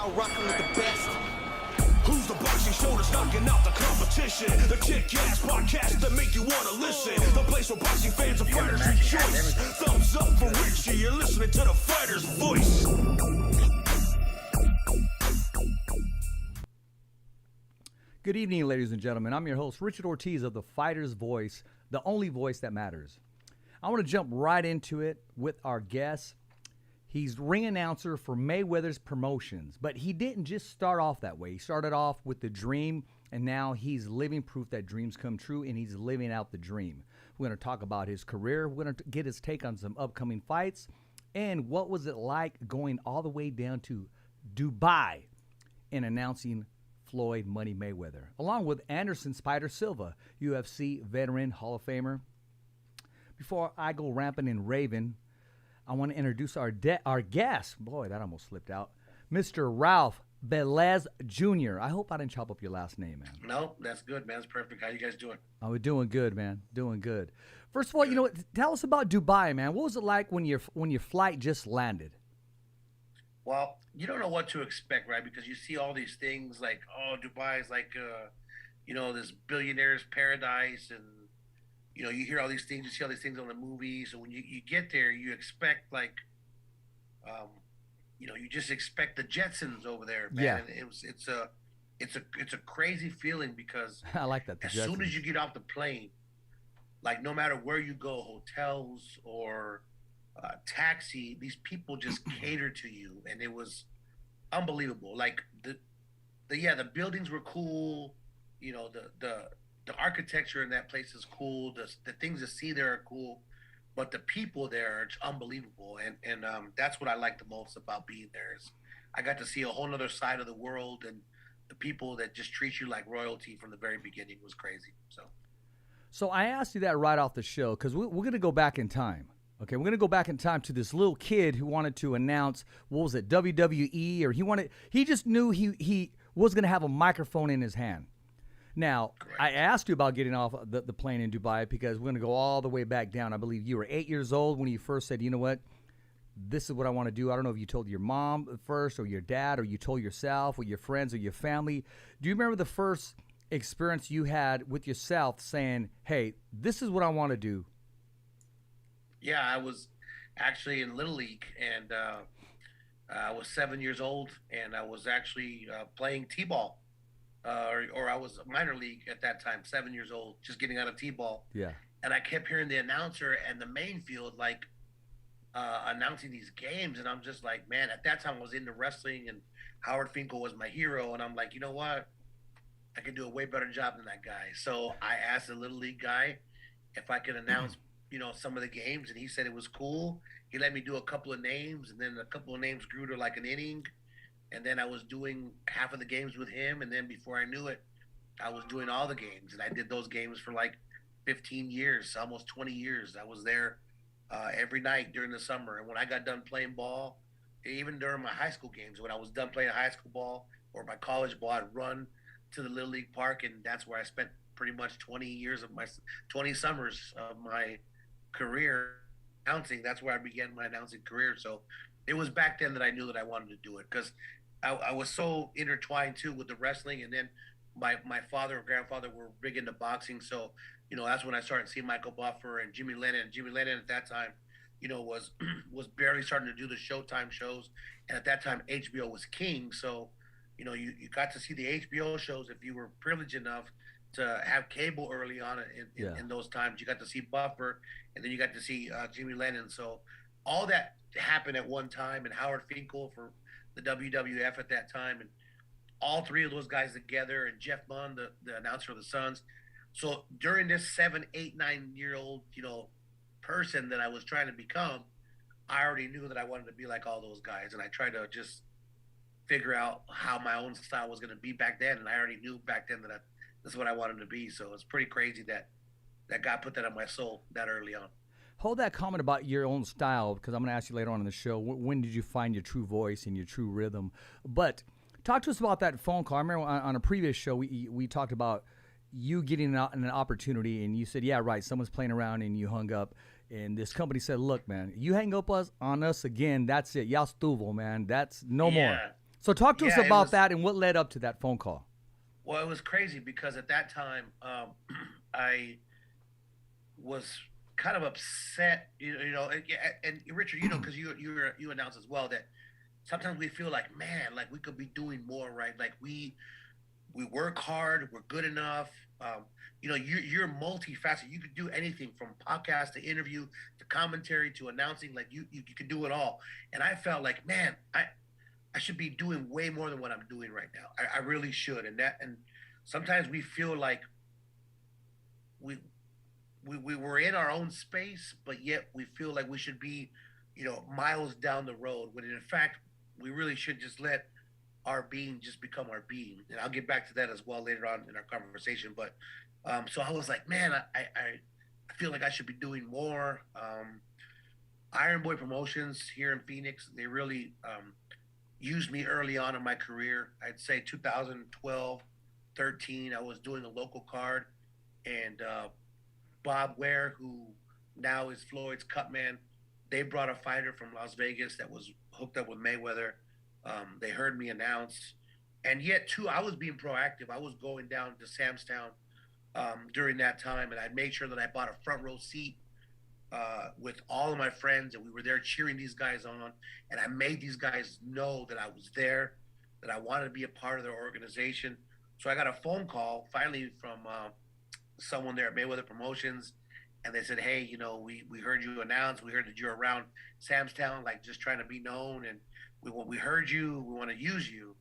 now rocking with the best. Who's the boxing show that's knocking out the competition? The kick-ass podcast that make you want to listen. The place where boxing fans and fighters rejoice. Thumbs up for Richie, you're listening to the fighter's voice. Good evening, ladies and gentlemen. I'm your host, Richard Ortiz of the Fighter's Voice, the only voice that matters. I want to jump right into it with our guest. He's ring announcer for Mayweather's promotions, but he didn't just start off that way. He started off with the dream, and now he's living proof that dreams come true, and he's living out the dream. We're going to talk about his career. We're going to get his take on some upcoming fights, and what was it like going all the way down to Dubai and announcing Floyd Money Mayweather, along with Anderson Spider Silva, UFC veteran, Hall of Famer. Before I go rampant and raving, I want to introduce our guest. Boy, that almost slipped out. Mr. Ralph Velez Jr. I hope I didn't chop up your last name, man. No, that's good, man. That's perfect. How you guys doing? Oh, we're doing good, man. Doing good. First of all, you know what? Tell us about Dubai, man. What was it like when your flight just landed? Well, you don't know what to expect, right? Because you see all these things like, oh, Dubai is like, this billionaire's paradise. And, you hear all these things, you see all these things on the movies. So when you get there, you expect like, you just expect the Jetsons over there, man. Yeah. And it's a crazy feeling because I like that. As soon as you get off the plane, like no matter where you go, hotels or taxi, these people just cater to you, and it was unbelievable. Like the buildings were cool, the architecture in that place is cool, the things to see there are cool, but the people there are unbelievable, and that's what I like the most about being there is I got to see a whole other side of the world, and the people that just treat you like royalty from the very beginning was crazy. So I asked you that right off the show because we're going to go back in time. Okay, we're going to go back in time to this little kid who wanted to announce, what was it, WWE, or he just knew he was going to have a microphone in his hand. Now, correct. I asked you about getting off the plane in Dubai because we're going to go all the way back down. I believe you were 8 years old when you first said, you know what, this is what I want to do. I don't know if you told your mom first or your dad or you told yourself or your friends or your family. Do you remember the first experience you had with yourself saying, hey, this is what I want to do? Yeah, I was actually in Little League, and I was 7 years old, and I was actually playing T-ball, or I was minor league at that time, 7 years old, just getting out of T-ball. Yeah. And I kept hearing the announcer and the main field, like, announcing these games, and I'm just like, man, at that time I was into wrestling, and Howard Finkel was my hero, and I'm like, you know what? I could do a way better job than that guy. So I asked the Little League guy if I could announce some of the games, and he said it was cool. He let me do a couple of names, and then a couple of names grew to like an inning, and then I was doing half of the games with him, and then before I knew it, I was doing all the games, and I did those games for like 15 years, almost 20 years. I was there every night during the summer, and when I got done playing ball, even during my high school games, when I was done playing high school ball or my college ball, I'd run to the Little League Park, and that's where I spent pretty much 20 summers of my career announcing. That's where I began my announcing career. So it was back then that I knew that I wanted to do it because I was so intertwined too with the wrestling, and then my father and grandfather were big into boxing. So that's when I started seeing Michael Buffer and Jimmy Lennon. Jimmy Lennon at that time was barely starting to do the Showtime shows, and at that time HBO was king. So you got to see the HBO shows if you were privileged enough to have cable early on in those times. You got to see Buffer, and then you got to see Jimmy Lennon. So all that happened at one time, and Howard Finkel for the WWF at that time, and all three of those guys together, and Jeff Munn, the announcer of the Suns. So during this 7, 8, 9-year-old, person that I was trying to become, I already knew that I wanted to be like all those guys, and I tried to just figure out how my own style was going to be back then, and I already knew back then that that's what I wanted to be. So it's pretty crazy that God put that on my soul that early on. Hold that comment about your own style, because I'm going to ask you later on in the show, when did you find your true voice and your true rhythm? But talk to us about that phone call. I remember on a previous show, we talked about you getting an opportunity, and you said, yeah, right, someone's playing around, and you hung up. And this company said, look, man, you hang up on us again, that's it. Ya estuvo, man. That's no more. So talk to us Yeah, it about was. that and what led up to that phone call. Well, it was crazy because at that time, I was kind of upset. And Richard, because you announced as well that sometimes we feel like, man, like we could be doing more, right? Like we work hard, we're good enough. You're multifaceted. You could do anything from podcast to interview to commentary to announcing. Like you could do it all. And I felt like, man, I should be doing way more than what I'm doing right now. I really should. And sometimes we feel like we we were in our own space, but yet we feel like we should be, miles down the road. When in fact, we really should just let our being just become our being. And I'll get back to that as well later on in our conversation. But so I was like, man, I feel like I should be doing more. Iron Boy Promotions here in Phoenix, they really used me early on in my career. I'd say 2012, 13, I was doing a local card, and Bob Ware, who now is Floyd's cut man, they brought a fighter from Las Vegas that was hooked up with Mayweather. They heard me announce, and yet too, I was being proactive. I was going down to Samstown during that time, and I made sure that I bought a front row seat with all of my friends, and we were there cheering these guys on. And I made these guys know that I was there, that I wanted to be a part of their organization. So I got a phone call finally from someone there at Mayweather Promotions, and they said, "Hey, we heard you announce. We heard that you're around Samstown, like just trying to be known, and we heard you. We want to use you."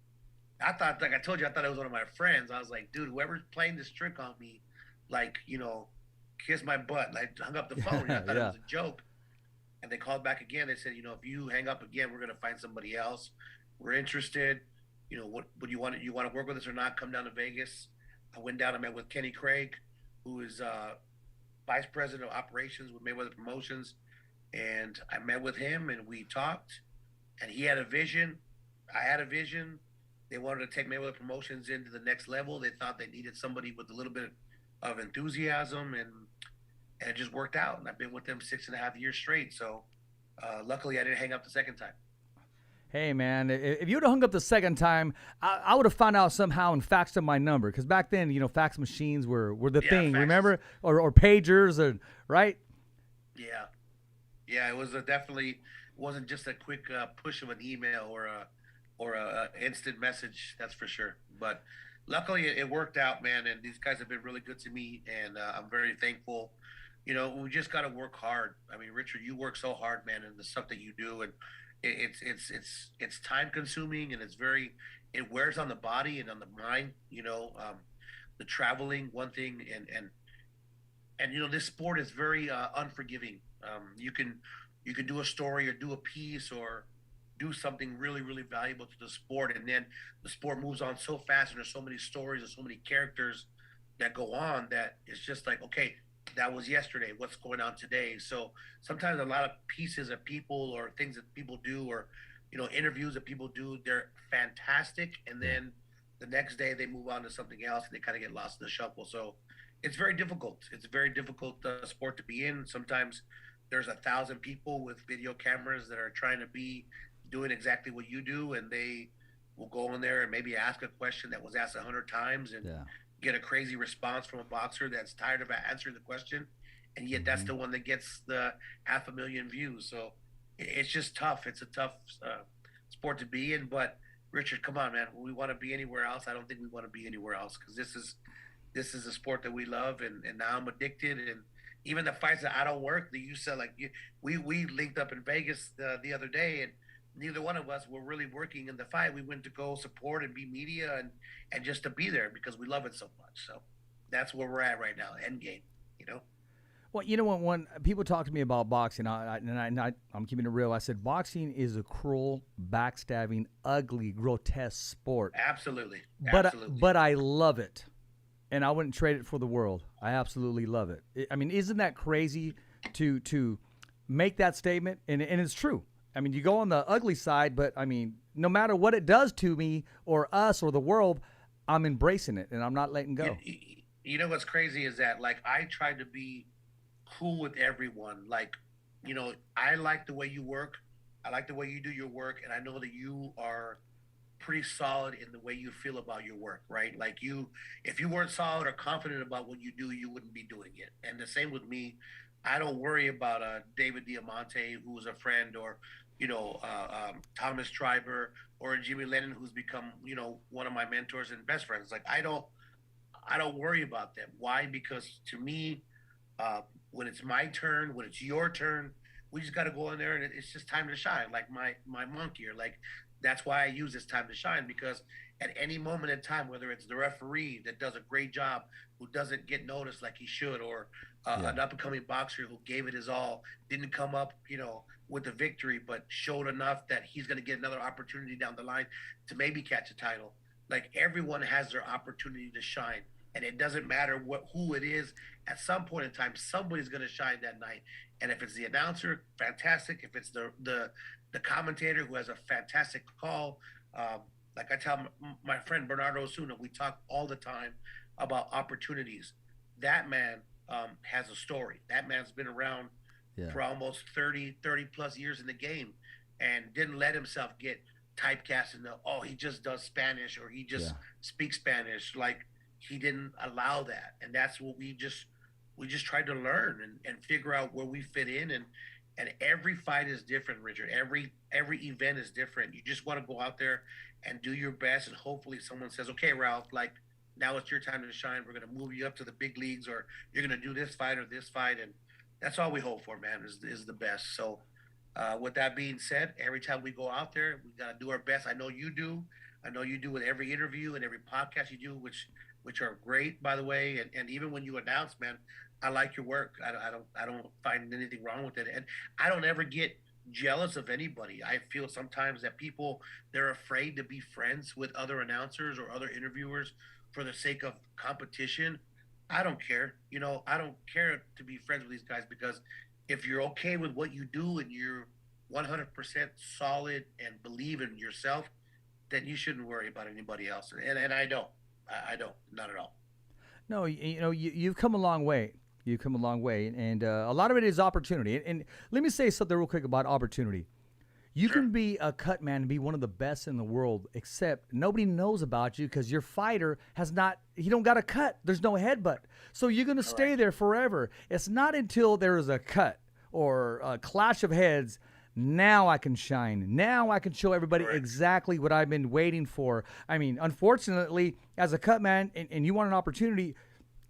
I thought, like I told you, I thought it was one of my friends. I was like, dude, whoever's playing this trick on me, like, kiss my butt. And I hung up the phone. I thought it was a joke. And they called back again. They said, if you hang up again, we're going to find somebody else. We're interested. What do you want? You want to work with us or not? Come down to Vegas. I went down and met with Kenny Craig, who is vice president of operations with Mayweather Promotions. And I met with him and we talked. And he had a vision. I had a vision. They wanted to take Mayweather Promotions into the next level. They thought they needed somebody with a little bit of enthusiasm, and it just worked out. And I've been with them 6.5 years straight. So luckily I didn't hang up the second time. Hey, man, if you would have hung up the second time, I would have found out somehow and faxed him my number. Because back then, fax machines were the thing, remember? Or pagers, right? Yeah. Yeah, it was definitely wasn't just a quick push of an email or a instant message, that's for sure. But luckily it worked out, man, and these guys have been really good to me, and I'm very thankful. We just got to work hard. I mean, Richard, you work so hard, man, and the stuff that you do, and it's time consuming, and it wears on the body and on the mind. The traveling, one thing, and this sport is very unforgiving. You can do a story or do a piece or do something really, really valuable to the sport, and then the sport moves on so fast, and there's so many stories and so many characters that go on that it's just like, okay, that was yesterday, what's going on today? So sometimes a lot of pieces of people or things that people do, or interviews that people do, they're fantastic, and then the next day they move on to something else and they kind of get lost in the shuffle. So it's very difficult. It's a very difficult sport to be in. Sometimes there's 1,000 people with video cameras that are trying to be doing exactly what you do, and they will go in there and maybe ask a question that was asked 100 times and get a crazy response from a boxer that's tired of answering the question, and yet that's the one that gets the 500,000 views. So it's just tough. It's a tough sport to be in. But Richard, come on, man, we want to be anywhere else. I don't think we want to be anywhere else, because this is a sport that we love, and now I'm addicted. And even the fights that I don't work, that you said, like we linked up in Vegas the other day, and neither one of us were really working in the fight. We went to go support and be media and just to be there because we love it so much. So that's where we're at right now, end game, Well, when people talk to me about boxing, I'm keeping it real. I said boxing is a cruel, backstabbing, ugly, grotesque sport. Absolutely. But I love it, and I wouldn't trade it for the world. I absolutely love it. I mean, isn't that crazy to make that statement? And it's true. I mean, you go on the ugly side, but I mean, no matter what it does to me or us or the world, I'm embracing it and I'm not letting go. You know what's crazy is that, like, I try to be cool with everyone. Like, I like the way you work. I like the way you do your work, and I know that you are pretty solid in the way you feel about your work, right? Like if you weren't solid or confident about what you do, you wouldn't be doing it. And the same with me. I don't worry about David Diamante, who was a friend, or Thomas Schreiber, or Jimmy Lennon, who's become one of my mentors and best friends. Like I don't worry about them. Why? Because to me, when it's my turn, when it's your turn, we just got to go in there and it's just time to shine. Like my monk here, like that's why I use this time to shine, because at any moment in time, whether it's the referee that does a great job, who doesn't get noticed like he should, or an up and coming boxer who gave it his all, didn't come up, with the victory, but showed enough that he's going to get another opportunity down the line to maybe catch a title. Like everyone has their opportunity to shine. And it doesn't matter who it is. At some point in time, somebody's going to shine that night. And if it's the announcer, fantastic. If it's the commentator who has a fantastic call, like I tell my friend Bernardo Osuna, we talk all the time about opportunities. That man has a story. That man's been around for almost 30 plus years in the game, and didn't let himself get typecast into, oh, he just does Spanish, or he just speaks Spanish. Like, he didn't allow that, and that's what we just tried to learn and figure out where we fit in. And every fight is different, Richard. Every event is different. You just want to go out there and do your best, and hopefully someone says, okay, Ralph, like, now it's your time to shine. We're going to move you up to the big leagues, or you're going to do this fight or this fight. And that's all we hope for, man, is the best. So with that being said, every time we go out there, we got to do our best. I know you do with every interview and every podcast you do, which are great, by the way. And even when you announce, man, I like your work. I don't find anything wrong with it. And I don't ever get jealous of anybody. I feel sometimes that people, they're afraid to be friends with other announcers or other interviewers for the sake of competition. I don't care. I don't care to be friends with these guys, because if you're okay with what you do and you're 100% solid and believe in yourself, then you shouldn't worry about anybody else. And I don't. I don't, not at all. No, you've come a long way. You've come a long way, and a lot of it is opportunity. And let me say something real quick about opportunity. You can be a cut man and be one of the best in the world, except nobody knows about you because your fighter he don't got a cut. There's no headbutt. So you're going to stay there forever. It's not until there is a cut or a clash of heads, now I can shine. Now I can show everybody exactly what I've been waiting for. I mean, unfortunately, as a cut man and you want an opportunity,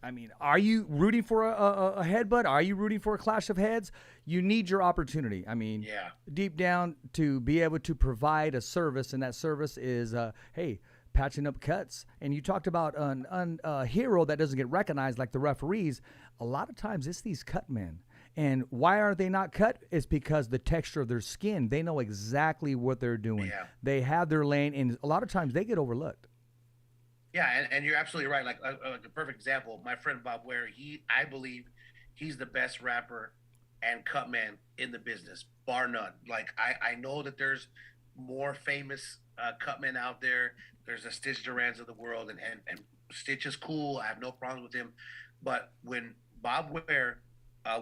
I mean, are you rooting for a headbutt? Are you rooting for a clash of heads? You need your opportunity. I mean, deep down, to be able to provide a service, and that service is, hey, patching up cuts. And you talked about a hero that doesn't get recognized like the referees. A lot of times it's these cut men. And why are they not cut? It's because the texture of their skin. They know exactly what they're doing. Yeah. They have their lane, and a lot of times they get overlooked. Yeah, and you're absolutely right. Like a perfect example, my friend Bob Ware, I believe he's the best rapper and cut man in the business, bar none. Like, I know that there's more famous cut men out there. There's the Stitch Durans of the world, and Stitch is cool. I have no problems with him. But when Bob Ware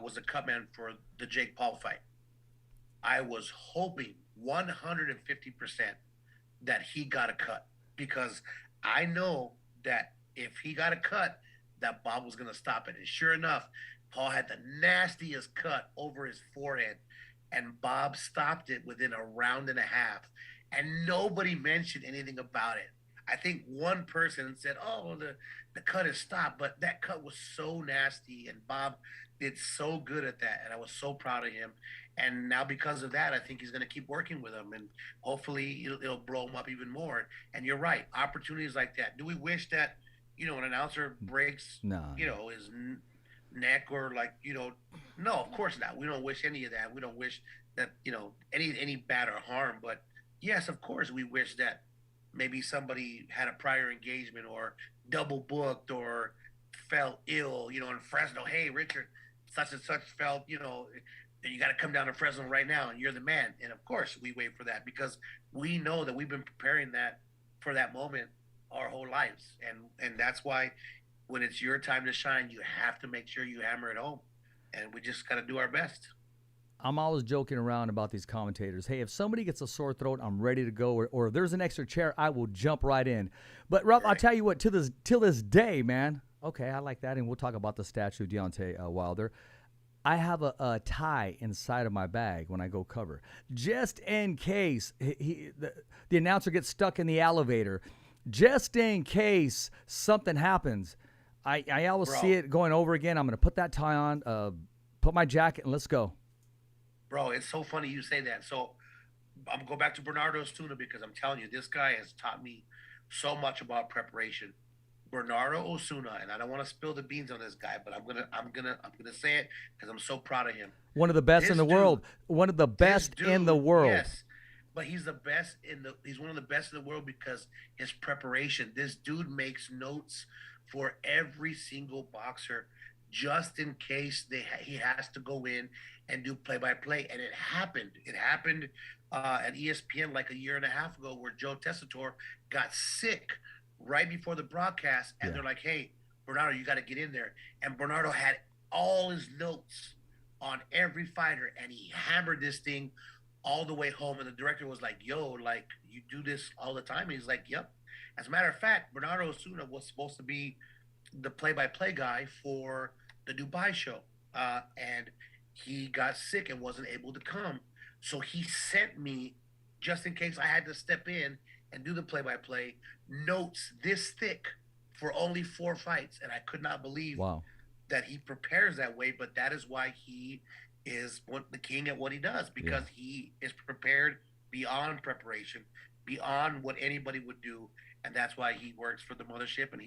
was a cut man for the Jake Paul fight, I was hoping 150% that he got a cut, because I know that if he got a cut, that Bob was going to stop it. And sure enough, Paul had the nastiest cut over his forehead, and Bob stopped it within a round and a half. And nobody mentioned anything about it. I think one person said, oh, the cut is stopped, but that cut was so nasty, and Bob did so good at that, and I was so proud of him. And now because of that, I think he's going to keep working with him, and hopefully it'll blow him up even more. And you're right, opportunities like that. Do we wish that, an announcer breaks, his neck, or no, of course not. We don't wish any of that. We don't wish that, any bad or harm. But yes, of course, we wish that maybe somebody had a prior engagement or double booked or fell ill, in Fresno. Hey, Richard, such and such felt, you got to come down to Fresno right now, and you're the man. And of course we wait for that, because we know that we've been preparing that for that moment our whole lives. And that's why when it's your time to shine, you have to make sure you hammer it home. And we just got to do our best. I'm always joking around about these commentators. Hey, if somebody gets a sore throat, I'm ready to go. Or if there's an extra chair, I will jump right in. But, Rob, I'll tell you what, till this day, man, okay, I like that. And we'll talk about the statue of Deontay Wilder. I have a tie inside of my bag when I go cover, just in case the announcer gets stuck in the elevator, just in case something happens. I always see it going over again. I'm going to put that tie on, put my jacket, and let's go. Bro, it's so funny you say that. So I'm going to go back to Bernardo Osuna because I'm telling you, this guy has taught me so much about preparation. Bernardo Osuna, and I don't want to spill the beans on this guy, but I'm gonna say it because I'm so proud of him. One of the best in the world. One of the best in the world. Yes, but he's one of the best in the world because his preparation. This dude makes notes for every single boxer, just in case he has to go in and do play-by-play. And it happened. It happened at ESPN like a year and a half ago, where Joe Tessitore got sick right before the broadcast, and they're like, hey, Bernardo, you got to get in there. And Bernardo had all his notes on every fighter, and he hammered this thing all the way home. And the director was like, yo, like, you do this all the time? And he's like, yep. As a matter of fact, Bernardo Osuna was supposed to be the play-by-play guy for the Dubai show, and he got sick and wasn't able to come. So he sent me, just in case I had to step in and do the play-by-play, notes this thick for only 4 fights. And I could not believe that he prepares that way, but that is why he is the king at what he does, because he is prepared beyond preparation, beyond what anybody would do, and that's why he works for the mothership, and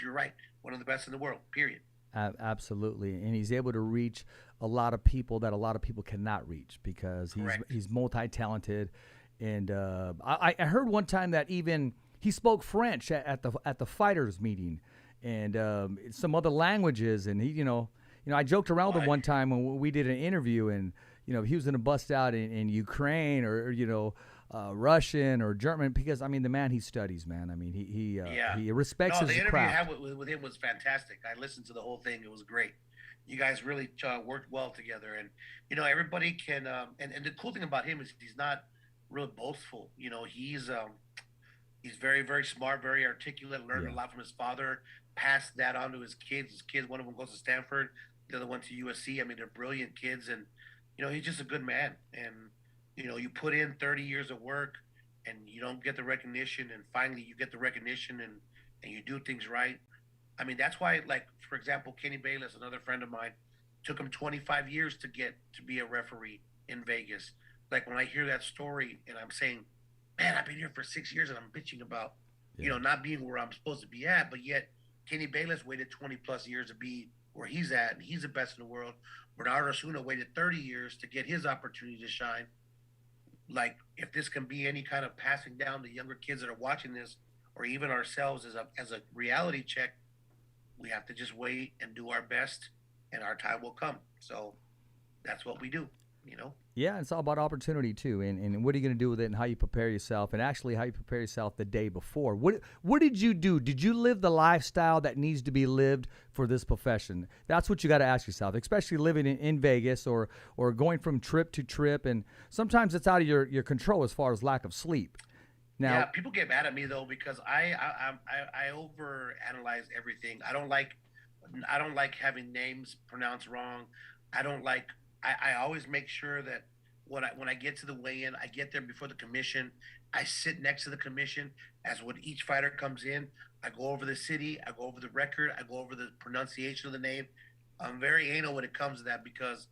you're right, one of the best in the world, period. Absolutely, and he's able to reach a lot of people that a lot of people cannot reach because he's multi-talented. And I heard one time that even he spoke French at the fighters meeting, and some other languages. And he, I joked around with him one time when we did an interview, and he was going to bust out in Ukraine or Russian or German because I mean the man, he studies, man. I mean he respects his craft. The interview I had with him was fantastic. I listened to the whole thing. It was great. You guys really worked well together, and everybody can. And the cool thing about him is he's not real boastful. He's very, very smart, very articulate, learned a lot from his father, passed that on to his kids. His kids, one of them goes to Stanford, the other one to USC. I mean, they're brilliant kids, and he's just a good man. And you put in 30 years of work and you don't get the recognition, and finally you get the recognition and you do things right. I mean, that's why, like, for example, Kenny Bayless, another friend of mine, took him 25 years to get to be a referee in Vegas. Like, when I hear that story and I'm saying, man, I've been here for 6 years and I'm bitching about, not being where I'm supposed to be at, but yet Kenny Bayless waited 20 plus years to be where he's at, and he's the best in the world. Bernardo Osuna waited 30 years to get his opportunity to shine. Like, if this can be any kind of passing down to younger kids that are watching this, or even ourselves as a reality check, we have to just wait and do our best, and our time will come. So that's what we do. Yeah, it's all about opportunity too, and what are you going to do with it, and how you prepare yourself, and actually how you prepare yourself the day before. What did you do? Did you live the lifestyle that needs to be lived for this profession? That's what you got to ask yourself, especially living in Vegas or going from trip to trip, and sometimes it's out of your control as far as lack of sleep. Now, people get mad at me though because I overanalyze everything. I don't like having names pronounced wrong. I always make sure that when I get to the weigh-in, I get there before the commission. I sit next to the commission as when each fighter comes in. I go over the city, I go over the record, I go over the pronunciation of the name. I'm very anal when it comes to that because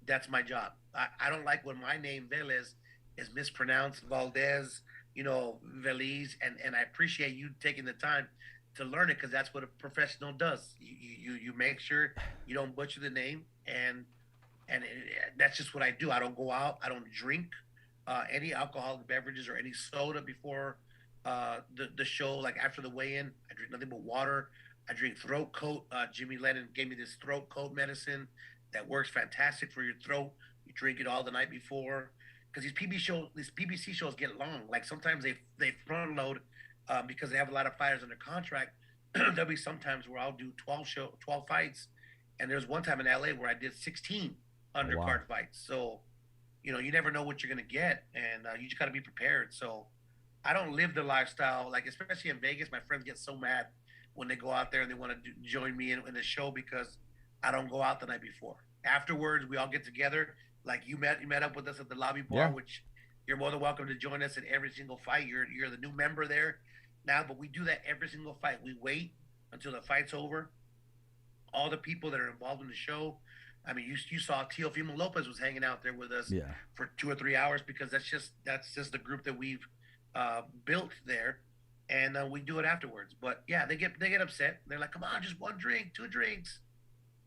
that's my job. I don't like when my name, Velez, is mispronounced, Valdez, Velez, and I appreciate you taking the time to learn it because that's what a professional does. You make sure you don't butcher the name, and that's just what I do. I don't go out. I don't drink any alcoholic beverages or any soda before the show. Like after the weigh-in, I drink nothing but water. I drink throat coat. Jimmy Lennon gave me this throat coat medicine that works fantastic for your throat. You drink it all the night before because these PBC shows get long. Like sometimes they front load because they have a lot of fighters under contract. There'll be sometimes where I'll do 12 fights, and there's one time in LA where I did 16 undercard fights. So you never know what you're gonna get, and you just got to be prepared. So I don't live the lifestyle, like especially in Vegas. My friends get so mad when they go out there and they want to join me in the show because I don't go out the night before. Afterwards, we all get together. Like you met up with us at the lobby bar, Yeah. which you're more than welcome to join us in every single fight. You're the new member there now, but we do that every single fight. We wait until the fight's over. All the people that are involved in the show. I mean, you saw Teofimo Lopez was hanging out there with us Yeah. for 2 or 3 hours because that's just the group that we've built there, and we do it afterwards. But yeah, they get upset. They're like, "Come on, just one drink, 2 drinks."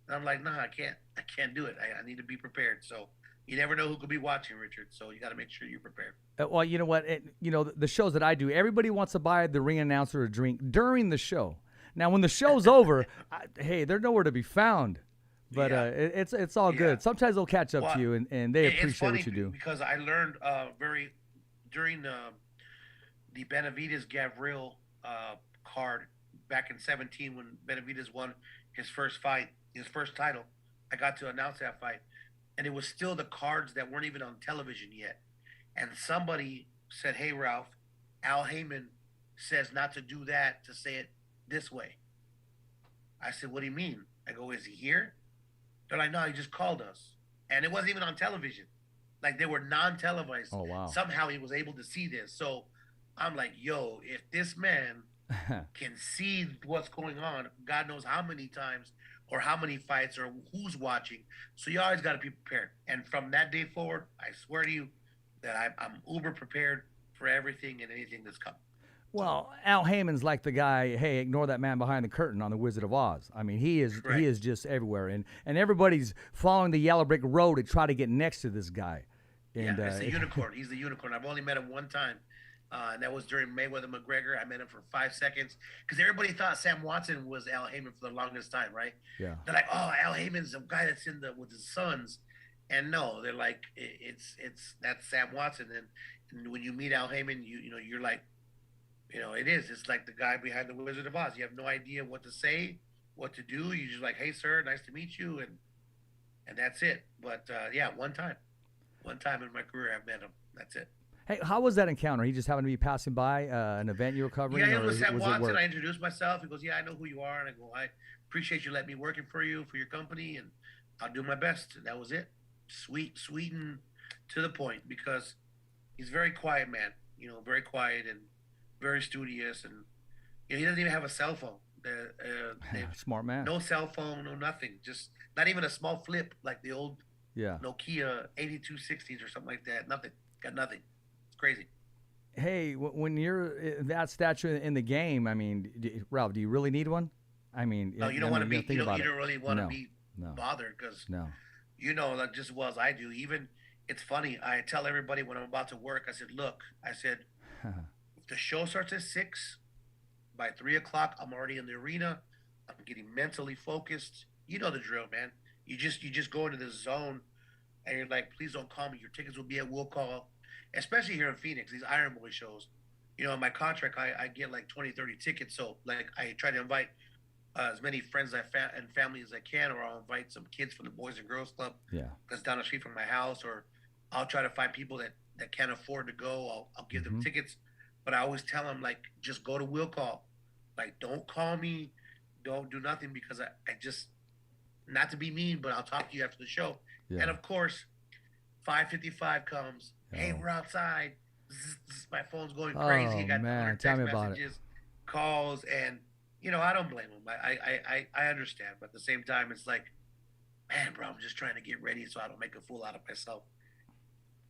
And I'm like, "Nah, I can't do it. I need to be prepared." So you never know who could be watching, Richard. So you got to make sure you're prepared. Well, you know what? The shows that I do, everybody wants to buy the ring announcer a drink during the show. Now, when the show's over, hey, they're nowhere to be found. But Yeah. it's all good. Yeah. Sometimes they'll catch up Well, to you, and they It's appreciate funny what you do. because I learned during the Benavidez Gavril card back in 17 when Benavidez won his first fight, his first title. I got to announce that fight, and it was still the cards that weren't even on television yet. And somebody said, "Hey, Ralph, Al Haymon says not to do that, to say it this way." I said, "What do you mean?" I go, "Is he here?" They're like, "No, he just called us." And it wasn't even on television. Like they were non-televised. Oh, wow. Somehow he was able to see this. So I'm like, yo, if this man can see what's going on, God knows how many times or how many fights or who's watching. So you always got to be prepared. And from that day forward, I swear to you that I'm uber prepared for everything and anything that's coming. Well, Al Heyman's like the guy, hey, ignore that man behind the curtain on The Wizard of Oz. I mean, he is just everywhere. And everybody's following the yellow brick road to try to get next to this guy. And, yeah, it's a unicorn. He's the unicorn. I've only met him one time, and that was during Mayweather McGregor. I met him for 5 seconds because everybody thought Sam Watson was Al Haymon for the longest time, right? Yeah. They're like, "Oh, Al Heyman's the guy that's with his sons," and no, they're like, "It's that's Sam Watson." And when you meet Al Haymon, you're like, it is. It's like the guy behind the Wizard of Oz. You have no idea what to say, what to do. You just like, "Hey, sir, nice to meet you," and that's it. But yeah, one time in my career, I've met him. That's it. Hey, how was that encounter? He just happened to be passing by an event you were covering? Yeah, it or was Sam was it Watson. work? I introduced myself. He goes, "Yeah, I know who you are," and I go, "I appreciate you letting me working for your company, and I'll do my best." And that was it. Sweet and to the point because he's a very quiet man. Very quiet and very studious, and he doesn't even have a cell phone. Smart man. No cell phone, no nothing. Just not even a small flip like the old Yeah. Nokia 8260s or something like that. Nothing. Got nothing. It's crazy. Hey, when you're that stature in the game, I mean, Ralph, do you really need one? I mean, No, you don't want to be. think You about don't it. really want to No, be no. bothered because No. like just as well as I do. Even it's funny. I tell everybody when I'm about to work. I said, "Look," I said, "if the show starts at 6, by 3 o'clock, I'm already in the arena. I'm getting mentally focused. You know the drill, man. You just go into this zone, and you're like, please don't call me. Your tickets will be at will call." Especially here in Phoenix, these Iron Boy shows. In my contract, I get like 20, 30 tickets. So like I try to invite as many friends and family as I can, or I'll invite some kids from the Boys and Girls Club Yeah. that's down the street from my house, or I'll try to find people that can't afford to go. I'll give them tickets, but I always tell them like, just go to will call. Like, don't call me, don't do nothing because I just, not to be mean, but I'll talk to you after the show. Yeah. And of course, 5:55 comes. Hey, Oh. we're outside. Zzz, my phone's going crazy. I Oh, got man, 100 tell text me about it. messages, calls, and I don't blame them. I understand, but at the same time, it's like, man, bro, I'm just trying to get ready so I don't make a fool out of myself.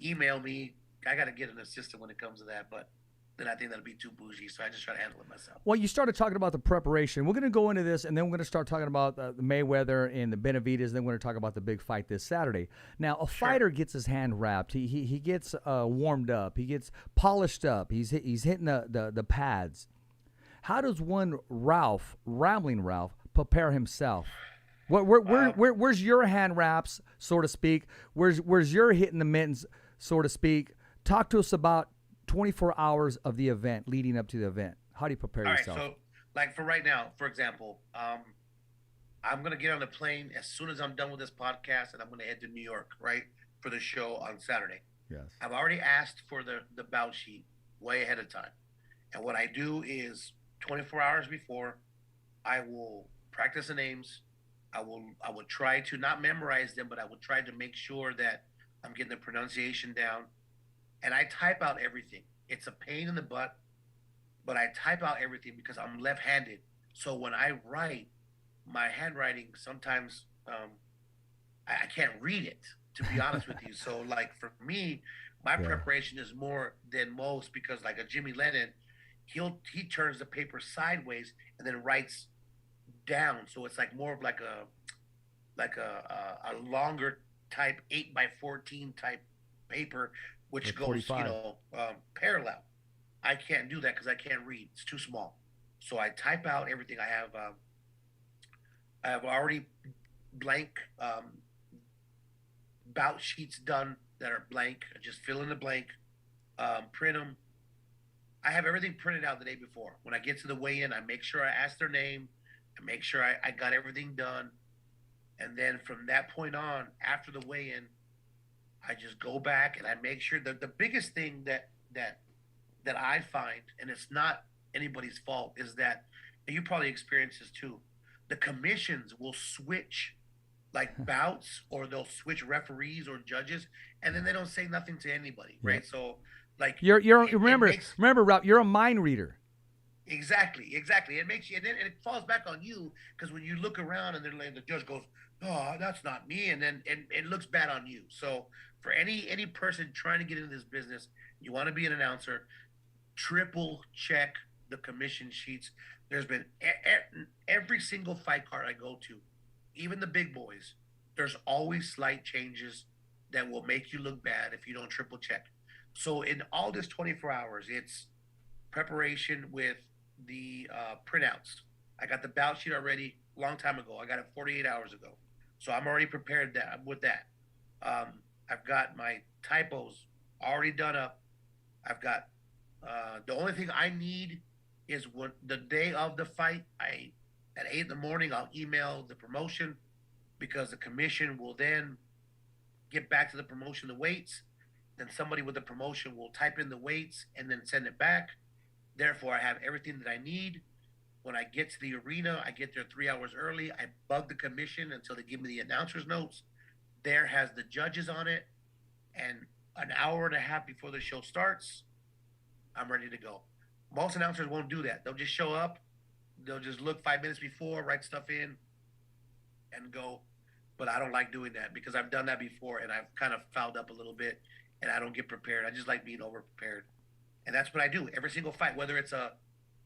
Email me. I got to get an assistant when it comes to that, but then I think that'll be too bougie, so I just try to handle it myself. Well, you started talking about the preparation. We're going to go into this, and then we're going to start talking about the Mayweather and the Benavidez, and then we're going to talk about the big fight this Saturday. Now, a fighter gets his hand wrapped. He gets warmed up. He gets polished up. He's hitting the pads. How does one Rambling Ralph, prepare himself? Where's your hand wraps, so to speak? Where's your hitting the mittens, so to speak? Talk to us about 24 hours of the event leading up to the event. How do you prepare yourself? All right, so like for right now, for example, I'm gonna get on a plane as soon as I'm done with this podcast, and I'm gonna head to New York. Right, for the show on Saturday. Yes. I've already asked for the bout sheet way ahead of time. And what I do is 24 hours before, I will practice the names. I will try to not memorize them, but I will try to make sure that I'm getting the pronunciation down. And I type out everything. It's a pain in the butt, but I type out everything because I'm left-handed. So when I write, my handwriting sometimes I can't read it, to be honest with you. So like for me, my preparation is more than most because like a Jimmy Lennon, he turns the paper sideways and then writes down. So it's like more of like a longer type 8x14 type paper, which like goes 45. parallel. I can't do that because I can't read. It's too small. So I type out everything. I have already blank bout sheets done that are blank. I just fill in the blank, print them. I have everything printed out the day before. When I get to the weigh-in, I make sure I ask their name. I make sure I got everything done. And then from that point on, after the weigh-in, I just go back and I make sure that the biggest thing that I find, and it's not anybody's fault, is that, and you probably experience this too, the commissions will switch like bouts, or they'll switch referees or judges, and then they don't say nothing to anybody, right? So like remember, Rob, you're a mind reader. Exactly. It makes you, and then it falls back on you because when you look around and then the judge goes, "Oh, that's not me," and then it looks bad on you. So for any person trying to get into this business, you want to be an announcer, triple check the commission sheets. There's been every single fight card I go to, even the big boys, there's always slight changes that will make you look bad if you don't triple check. So in all this 24 hours, it's preparation with the printouts. I got the bout sheet already a long time ago. I got it 48 hours ago. So I'm already prepared with that. I've got my typos already done up. I've got the only thing I need is when the day of the fight, at 8 in the morning, I'll email the promotion because the commission will then get back to the promotion the weights. Then somebody with the promotion will type in the weights and then send it back. Therefore, I have everything that I need. When I get to the arena, I get there 3 hours early. I bug the commission until they give me the announcer's notes. There has the judges on it. And an hour and a half before the show starts, I'm ready to go. Most announcers won't do that. They'll just show up. They'll just look 5 minutes before, write stuff in, and go. But I don't like doing that because I've done that before and I've kind of fouled up a little bit and I don't get prepared. I just like being over prepared. And that's what I do every single fight, whether it's a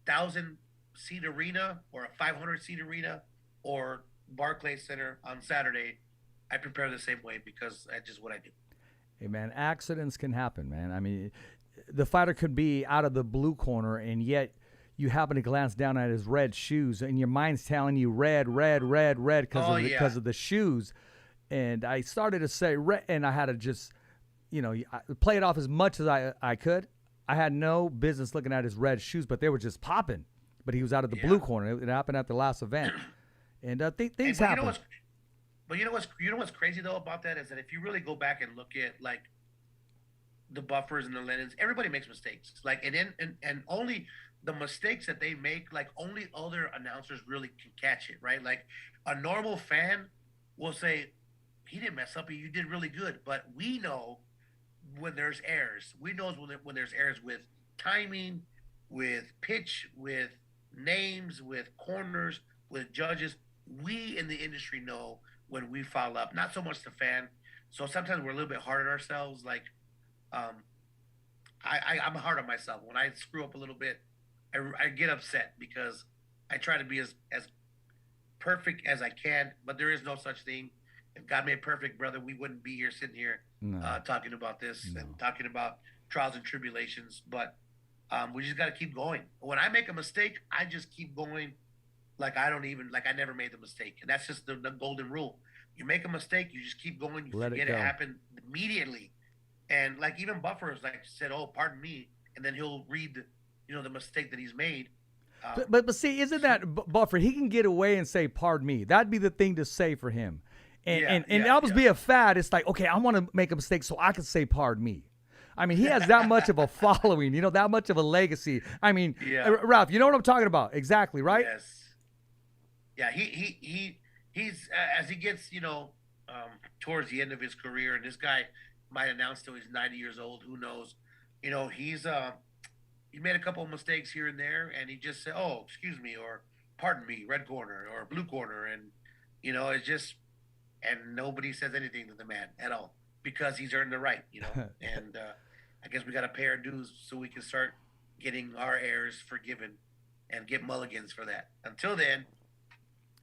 1,000-seat arena or a 500-seat arena or Barclays Center on Saturday. I prepare the same way because that's just what I do. Hey, man, accidents can happen, man. I mean, the fighter could be out of the blue corner, and yet you happen to glance down at his red shoes, and your mind's telling you red because of the shoes. And I started to say red, and I had to just, play it off as much as I could. I had no business looking at his red shoes, but they were just popping. But he was out of the blue corner. It happened at the last event, and things happen. But you know what's crazy though about that is that if you really go back and look at like the Buffers and the Lennons, everybody makes mistakes. Like and only the mistakes that they make, like only other announcers really can catch it, right? Like a normal fan will say, "He didn't mess up. You did really good." But we know when there's errors. We know when there's errors with timing, with pitch, with names, with corners, with judges. We in the industry know when we foul up, not so much the fan. So sometimes we're a little bit hard on ourselves. Like, I'm hard on myself. When I screw up a little bit, I get upset because I try to be as perfect as I can, but there is no such thing. If God made perfect, brother, we wouldn't be here sitting here talking about this and talking about trials and tribulations. But we just got to keep going. When I make a mistake, I just keep going. Like I never made the mistake. And that's just the golden rule. You make a mistake, you just keep going. You forget it happened immediately. And like even Buffer said, "Oh, pardon me," and then he'll read the mistake that he's made. But see, isn't that Buffer? He can get away and say, "Pardon me." That'd be the thing to say for him. And it'll almost be a fad. It's like, okay, I want to make a mistake so I can say pardon me. I mean, he has that much of a following, that much of a legacy. I mean, Ralph, you know what I'm talking about? Exactly, right? Yes. Yeah, he's as he gets, towards the end of his career, and this guy might announce till he's 90 years old. Who knows? He made a couple of mistakes here and there, and he just said, "Oh, excuse me," or "Pardon me," red corner or blue corner, and it's just, and nobody says anything to the man at all because he's earned the right, and I guess we got to pay our dues so we can start getting our heirs forgiven and get mulligans for that. Until then,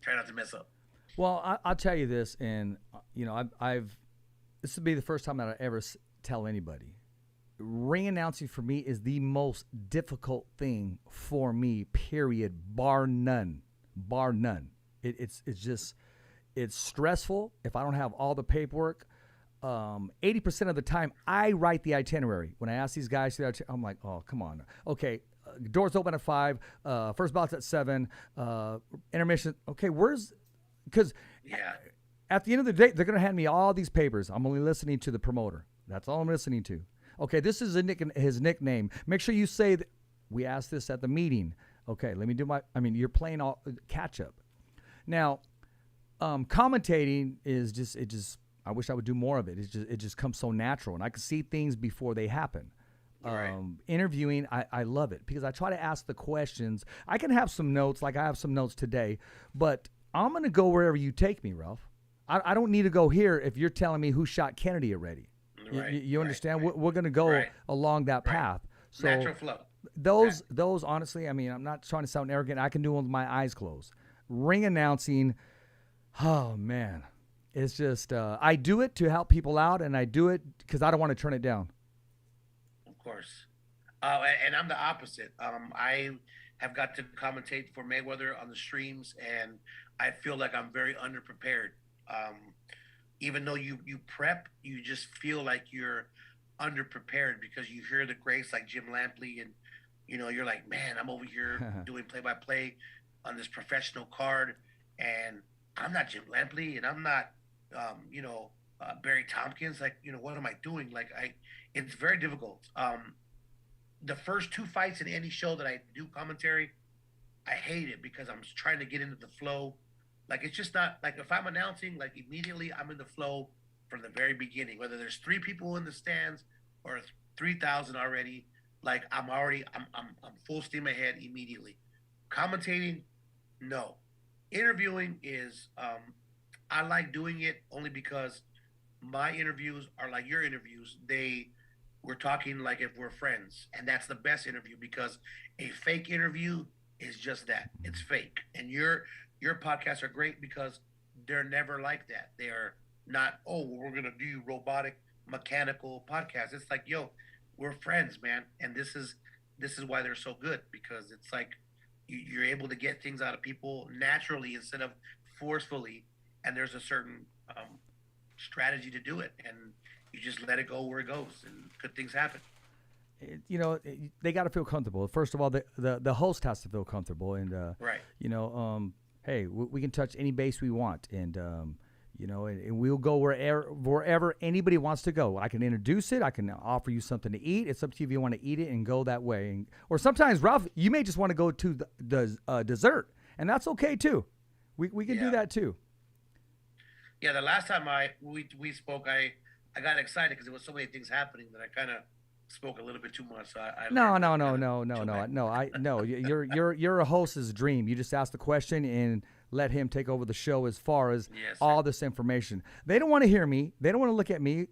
try not to mess up. Well, I'll tell you this, and this would be the first time that I ever tell anybody. Ring announcing for me is the most difficult thing for me, period, bar none. It's stressful if I don't have all the paperwork. 80% of the time, I write the itinerary. When I ask these guys, I'm like, oh, come on. Okay, doors open at 5, first bout's at 7, intermission. Okay, because at the end of the day, they're going to hand me all these papers. I'm only listening to the promoter. That's all I'm listening to. Okay, this is his nickname. Make sure you say that we asked this at the meeting. Okay, let me do you're playing all catch up. Now, commentating is I wish I would do more of it. It just comes so natural, and I can see things before they happen. Right. Interviewing, I love it because I try to ask the questions. I can have some notes, like I have some notes today, but I'm going to go wherever you take me, Ralph. I don't need to go here if you're telling me who shot Kennedy already. Right, you understand? right. We're going to go along that path. So natural flow. Those honestly, I'm not trying to sound arrogant. I can do them with my eyes closed. Ring announcing, oh man, it's just I do it to help people out, and I do it because I don't want to turn it down. Of course, and I'm the opposite. I have got to commentate for Mayweather on the streams, and I feel like I'm very underprepared. Even though you prep, you just feel like you're underprepared because you hear the greats like Jim Lampley, and you're like, man, I'm over here doing play-by-play on this professional card, and I'm not Jim Lampley, and I'm not Barry Tompkins. Like, what am I doing? Like, it's very difficult. The first 2 fights in any show that I do commentary, I hate it because I'm trying to get into the flow. Like, it's just not like if I'm announcing, like, immediately I'm in the flow from the very beginning, whether there's 3 people in the stands or 3,000 already. Like, I'm full steam ahead immediately. Commentating, no. Interviewing is, I like doing it only because my interviews are like your interviews. We're talking like if we're friends, and that's the best interview because a fake interview is just that. It's fake. And your podcasts are great because they're never like that. They are not, we're going to do robotic, mechanical podcasts. It's like, yo, we're friends, man. And this is why they're so good, because it's like you're able to get things out of people naturally instead of forcefully. And there's a certain strategy to do it. And you just let it go where it goes, and good things happen. They got to feel comfortable. First of all, the host has to feel comfortable, and right. Hey, we can touch any base we want, and and we'll go wherever anybody wants to go. I can introduce it. I can offer you something to eat. It's up to you if you want to eat it and go that way. Or sometimes, Ralph, you may just want to go to the dessert, and that's okay too. We can do that too. Yeah, the last time we spoke, I got excited because there was so many things happening that I kind of spoke a little bit too much. So No. You're a host's dream. You just ask the question and let him take over the show as far as all this information. They don't want to hear me. They don't want to look at me.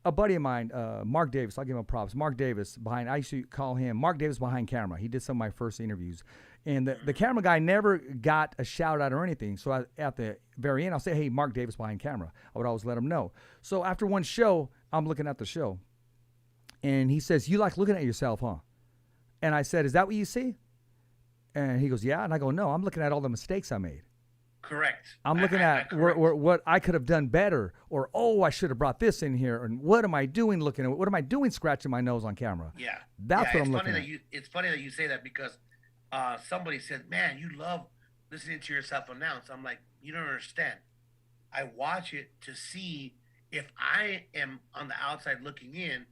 A buddy of mine, Mark Davis, I'll give him props. Mark Davis I used to call him Mark Davis behind camera. He did some of my first interviews. And the camera guy never got a shout out or anything. So at the very end, I'll say, hey, Mark Davis behind camera. I would always let him know. So after one show, I'm looking at the show. And he says, you like looking at yourself, huh? And I said, is that what you see? And he goes, yeah. And I go, no, I'm looking at all the mistakes I made. Correct. I'm looking at what I could have done better, or, I should have brought this in here. And what am I doing looking at? What am I doing scratching my nose on camera? Yeah. That's what I'm looking at. It's funny that you say that because somebody said, man, you love listening to yourself announce. I'm like, you don't understand. I watch it to see if I am on the outside looking in,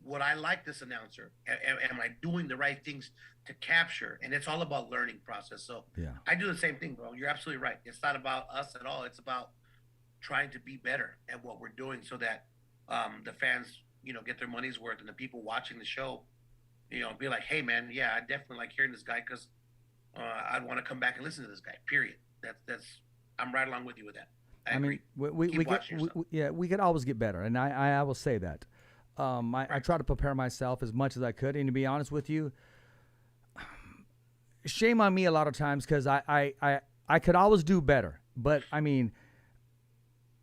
would I like this announcer? Am I doing the right things to capture? And it's all about learning process. So Yeah. I do the same thing, bro. You're absolutely right. It's not about us at all. It's about trying to be better at what we're doing so that the fans, get their money's worth, and the people watching the show, be like, hey, man, yeah, I definitely like hearing this guy because I'd want to come back and listen to this guy. Period. That's I'm right along with you with that. I agree. mean, we could always get better, and I will say that. I try to prepare myself as much as I could, and to be honest with you, shame on me a lot of times because I could always do better. But I mean,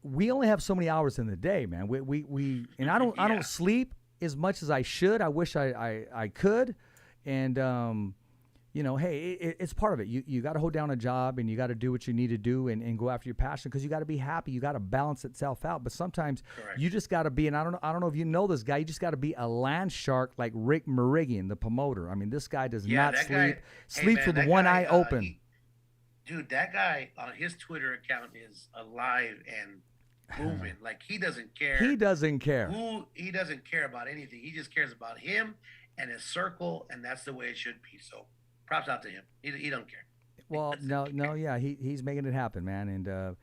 we only have so many hours in the day, man. We and I don't sleep as much as I should. I wish I could, and hey, it's part of it. You got to hold down a job, and you got to do what you need to do and go after your passion because you got to be happy. You got to balance itself out. But sometimes you just got to be, and I don't know if you know this guy. You just got to be a land shark like Rick Merigian, the promoter. I mean, this guy does not sleep. Sleeps with one eye open. Dude, that guy on his Twitter account is alive and moving. Like he doesn't care. He doesn't care. He doesn't care about anything. He just cares about him and his circle, and that's the way it should be. So props out to him. He don't care. Well, yeah, he's making it happen, man, and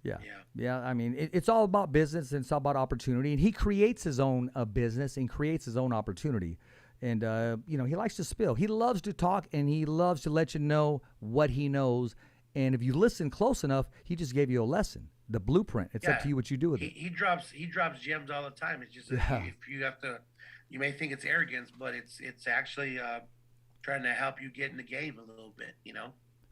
yeah. I mean, it's all about business and it's all about opportunity, and he creates his own business and creates his own opportunity, and he likes to spill. He loves to talk, and he loves to let you know what he knows, and if you listen close enough, he just gave you a lesson, the blueprint. It's up to you what you do with it. He drops gems all the time. It's just if you have to, you may think it's arrogance, but it's actually. Trying to help you get in the game a little bit,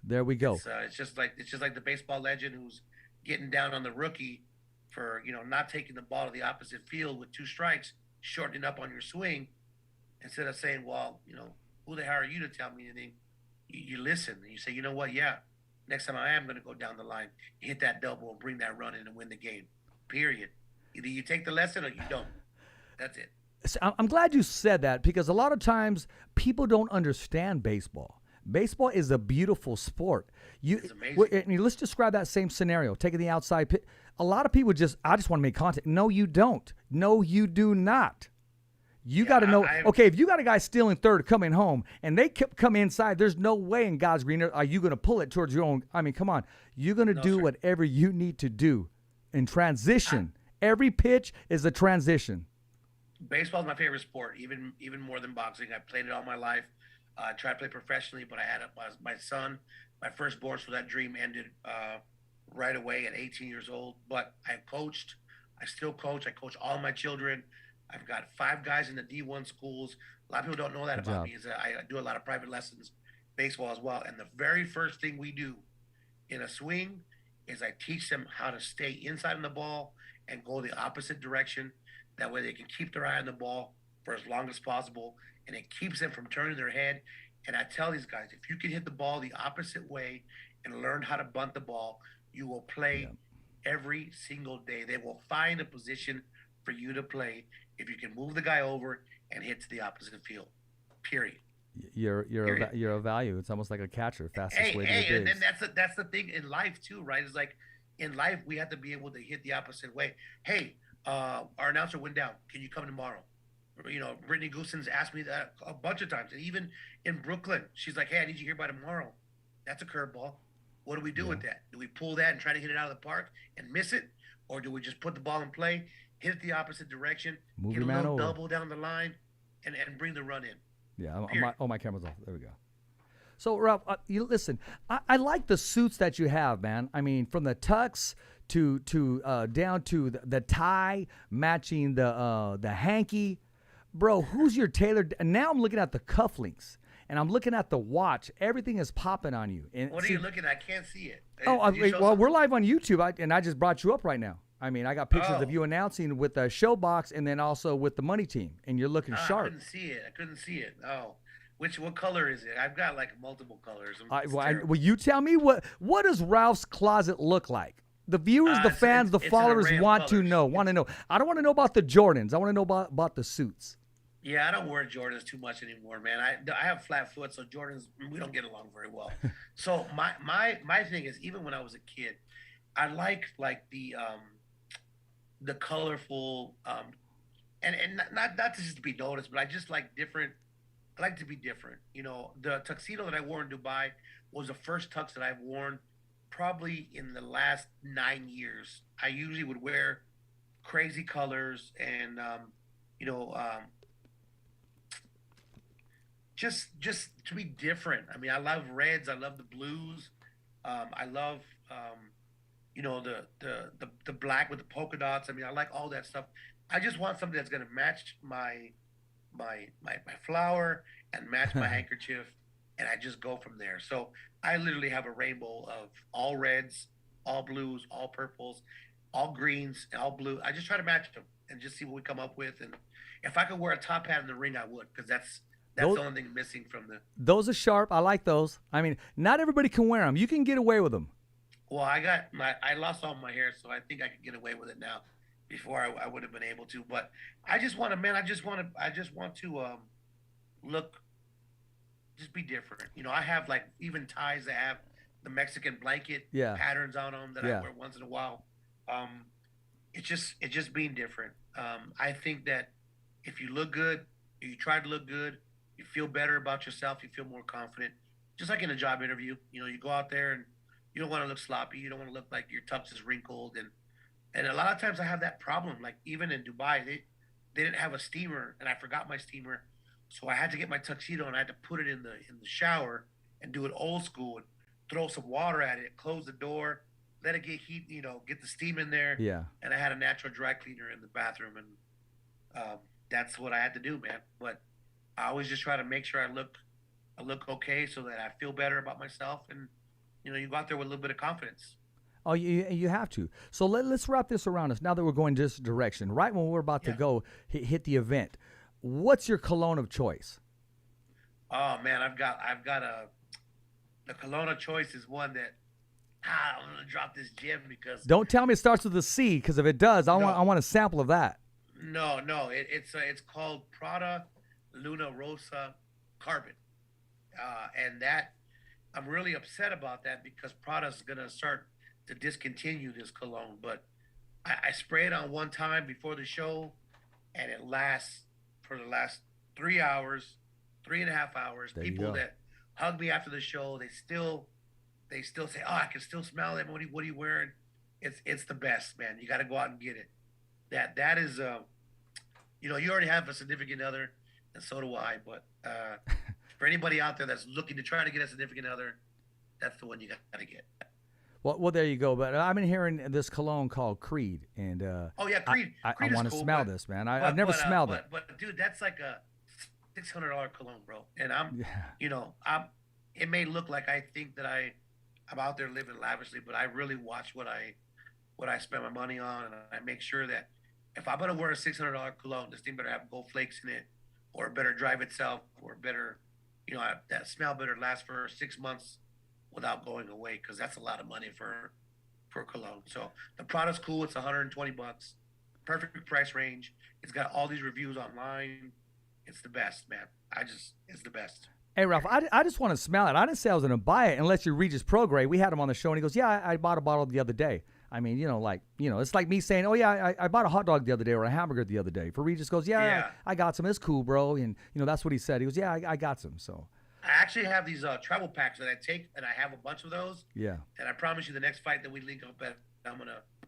There we go. It's just like the baseball legend who's getting down on the rookie for not taking the ball to the opposite field with 2 strikes, shortening up on your swing, instead of saying, well, who the hell are you to tell me anything? You listen and you say, you know what? Yeah, next time I am going to go down the line, hit that double and bring that run in and win the game. Period. Either you take the lesson or you don't. That's it. I'm glad you said that because a lot of times people don't understand baseball. Baseball is a beautiful sport. It's amazing. Let's describe that same scenario. Taking the outside pitch. A lot of people I just want to make contact. No, you don't. No, you do not. You got to know. Okay, if you got a guy stealing third coming home and they come inside, there's no way in God's green earth are you going to pull it towards your own. I mean, come on. You're going to do whatever you need to do in transition. Every pitch is a transition. Baseball is my favorite sport, even more than boxing. I played it all my life. I tried to play professionally, but I had my son, my firstborn, so that dream ended right away at 18 years old. But I coached. I still coach. I coach all my children. I've got 5 guys in the D1 schools. A lot of people don't know that about me. Is that I do a lot of private lessons, baseball as well. And the very first thing we do in a swing is I teach them how to stay inside on the ball and go the opposite direction. That way they can keep their eye on the ball for as long as possible, and it keeps them from turning their head. And I tell these guys, if you can hit the ball the opposite way and learn how to bunt the ball, you will play every single day. They will find a position for you to play if you can move the guy over and hit to the opposite field. Period. You're a value. It's almost like a catcher. Fastest way to get and then that's the thing in life too, right? It's like in life we have to be able to hit the opposite way. Hey. Our announcer went down. Can you come tomorrow? Brittany Goosens asked me that a bunch of times. And even in Brooklyn, she's like, hey, I need you here by tomorrow. That's a curveball. What do we do with that? Do we pull that and try to hit it out of the park and miss it? Or do we just put the ball in play, hit it the opposite direction, get a little double down the line, and bring the run in? Yeah, my camera's off. There we go. So, Ralph, you listen, I like the suits that you have, man. I mean, from the tux to down to the tie matching the hanky. Bro, who's your tailor? And now I'm looking at the cufflinks, and I'm looking at the watch. Everything is popping on you. And what are you looking at? I can't see it. Well, we're live on YouTube, and I just brought you up right now. I mean, I got pictures of you announcing with the Showbox and then also with the Money Team, and you're looking sharp. I couldn't see it. Oh. What color is it? I've got like multiple colors. Well, you tell me what does Ralph's closet look like? The viewers, the fans, the followers want to know. I don't want to know about the Jordans. I want to know about the suits. Yeah, I don't wear Jordans too much anymore, man. I have flat foot, so Jordans, we don't get along very well. So my thing is, even when I was a kid, I like the colorful and not to just be noticed, but I just like different. I like to be different. You know, the tuxedo that I wore in Dubai was the first tux that I've worn probably in the last 9 years. I usually would wear crazy colors and you know just to be different. I mean, I love reds. I love the blues. I love you know the black with the polka dots. I mean, I like all that stuff. I just want something that's going to match my flower and match my handkerchief, and I just go from there. So I literally have a rainbow of all reds, all blues, all purples, all greens, and all blue. I just try to match them and just see what we come up with. And if I could wear a top hat in the ring, I would, because that's Those- the only thing missing from the. Those are sharp. I like those. I mean, not everybody can wear them. You can get away with them. Well, I lost all my hair, so I think I could get away with it now. Before I would have been able to, but I just want to, man. I just want to look, just be different. You know, I have like even ties that have the Mexican blanket Yeah. patterns on them that Yeah. I wear once in a while. It's just being different. I think that if you look good, you try to look good, you feel better about yourself, you feel more confident. Just like in a job interview, you know, you go out there and you don't want to look sloppy, you don't want to look like your tux is wrinkled, and a lot of times I have that problem. Like even in Dubai, they didn't have a steamer, and I forgot my steamer, so I had to get my tuxedo and I had to put it in the shower and do it old school and throw some water at it, close the door, let it get heat, you know, get the steam in there. Yeah. And I had a natural dry cleaner in the bathroom, and that's what I had to do, man. But I always just try to make sure I look okay, so that I feel better about myself, and you know, you go out there with a little bit of confidence. Oh, you have to. So let's wrap this around us now that we're going this direction. Right when we're about to go hit the event, what's your cologne of choice? Oh man, I've got the cologne of choice is one that I'm gonna drop this gem because Don't tell me it starts with a C, because if it does, I No. want a sample of that. no it's called Prada Luna Rosa Carbon, and that I'm really upset about that because Prada's gonna start to discontinue this cologne, but I spray it on one time before the show, and it lasts for the last 3 hours, 3.5 hours. There you People go. that hug me after the show, they still say, "Oh, I can still smell it. What are you wearing?" It's the best, man. You got to go out and get it. That is, you know, you already have a significant other, and so do I. But for anybody out there that's looking to try to get a significant other, that's the one you got to get. Well, there you go. But I've been hearing this cologne called Creed, and Oh yeah, Creed. I Creed is want to cool, smell but- this, man. I've never smelled it. But dude, that's like a $600 cologne, bro. And Yeah. you know, It may look like I think that I'm out there living lavishly, but I really watch what I spend my money on, and I make sure that if I'm gonna wear a $600 cologne, this thing better have gold flakes in it, or it better drive itself, or better, you know, that smell better last for 6 months without going away, because that's a lot of money for cologne. So the product's cool. It's $120, perfect price range. It's got all these reviews online. It's the best, man. It's the best. Hey, Ralph, I just want to smell it. I didn't say I was going to buy it unless you Regis Prograde. We had him on the show, and he goes, yeah, I bought a bottle the other day. I mean, it's like me saying, oh, yeah, I bought a hot dog the other day or a hamburger the other day. For Regis goes, yeah. I got some. It's cool, bro. And, that's what he said. He goes, yeah, I got some. So I actually have these travel packs that I take, and I have a bunch of those. yeah. And I promise you, the next fight that we link up at,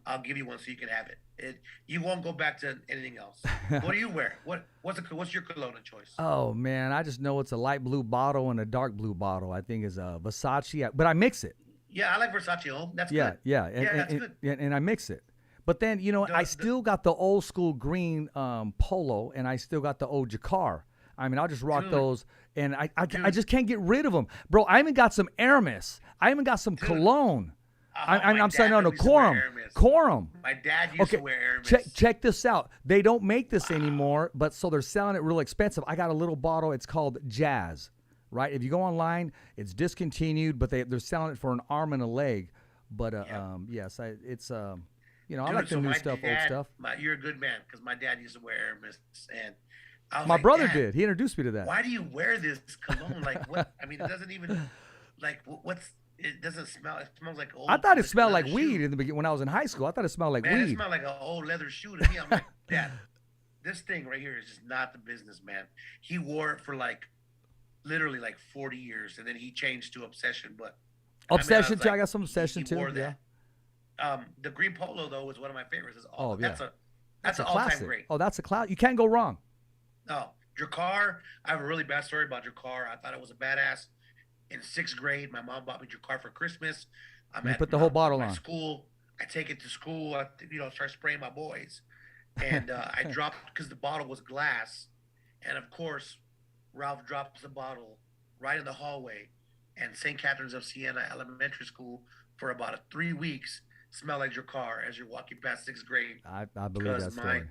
I'll give you one so you can have it. You won't go back to anything else. What do you wear? What's your cologne of choice? Oh, man, I just know it's a light blue bottle and a dark blue bottle. I think is Versace, but I mix it. Yeah, I like Versace Home. That's Yeah, good. yeah. That's good. And I mix it. But then, I still got the old school green polo, and I still got the old Jacquard. I mean, I'll just rock Dude. those, and I just can't get rid of them. Bro, I even got some Hermes. I even got some cologne. I'm saying, no, Quorum. My dad used to wear Hermes. Check this out. They don't make this anymore, but so they're selling it real expensive. I got a little bottle. It's called Jazz, right? If you go online, it's discontinued, but they're selling it for an arm and a leg. But yes, it's I like the new stuff, old stuff. You're a good man, because my dad used to wear Hermes, and I was My like, brother "Dad, did. He introduced me to that. Why do you wear this cologne? Like what? I mean, it doesn't even like It doesn't smell. It smells like old. I thought it smelled like leather weed shoe. in the beginning when I was in high school. I thought it smelled like Man, it weed. smelled like an old leather shoe to me. I'm like, Dad, this thing right here is just not the business, man. He wore it for like literally like 40 years, and then he changed to Obsession. But Obsession was too. I like, got some Obsession he too. wore Yeah. that. The green polo though was one of my favorites. Oh, yeah. That's a an all-time classic. great. Oh, that's a cloud. You can't go wrong. No, Drakkar. I have a really bad story about Drakkar. I thought it was a badass. In 6th grade, my mom bought me Drakkar for Christmas. You put the whole bottle my on. School. I take it to school. I, start spraying my boys, and I dropped because the bottle was glass, and of course, Ralph drops the bottle right in the hallway, and St. Catherine's of Siena Elementary School for about 3 weeks smelled like Drakkar as you're walking past 6th grade. I believe that story.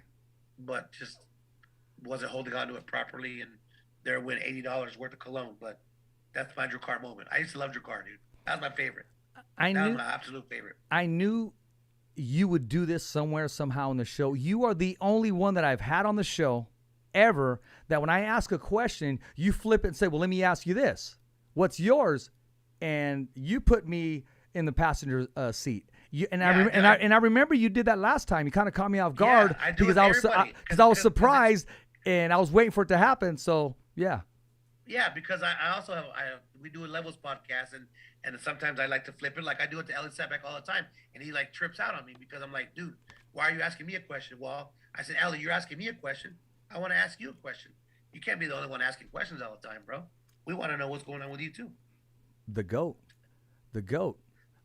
But just wasn't holding on to it properly, and there went $80 worth of cologne. But that's my Drakkar moment. I used to love Drakkar, dude. That was my favorite. That was my absolute favorite. I knew you would do this somewhere, somehow in the show. You are the only one that I've had on the show ever that when I ask a question, you flip it and say, well, let me ask you this. What's yours? And you put me in the passenger seat. I remember you did that last time. You kind of caught me off guard because I was surprised and I was waiting for it to happen. So yeah. Yeah, because I also have we do a Levels podcast and sometimes I like to flip it like I do it to Ellie Setback all the time, and he like trips out on me because I'm like, dude, why are you asking me a question? Well, I said, Ellie, you're asking me a question. I want to ask you a question. You can't be the only one asking questions all the time, bro. We want to know what's going on with you too. The GOAT.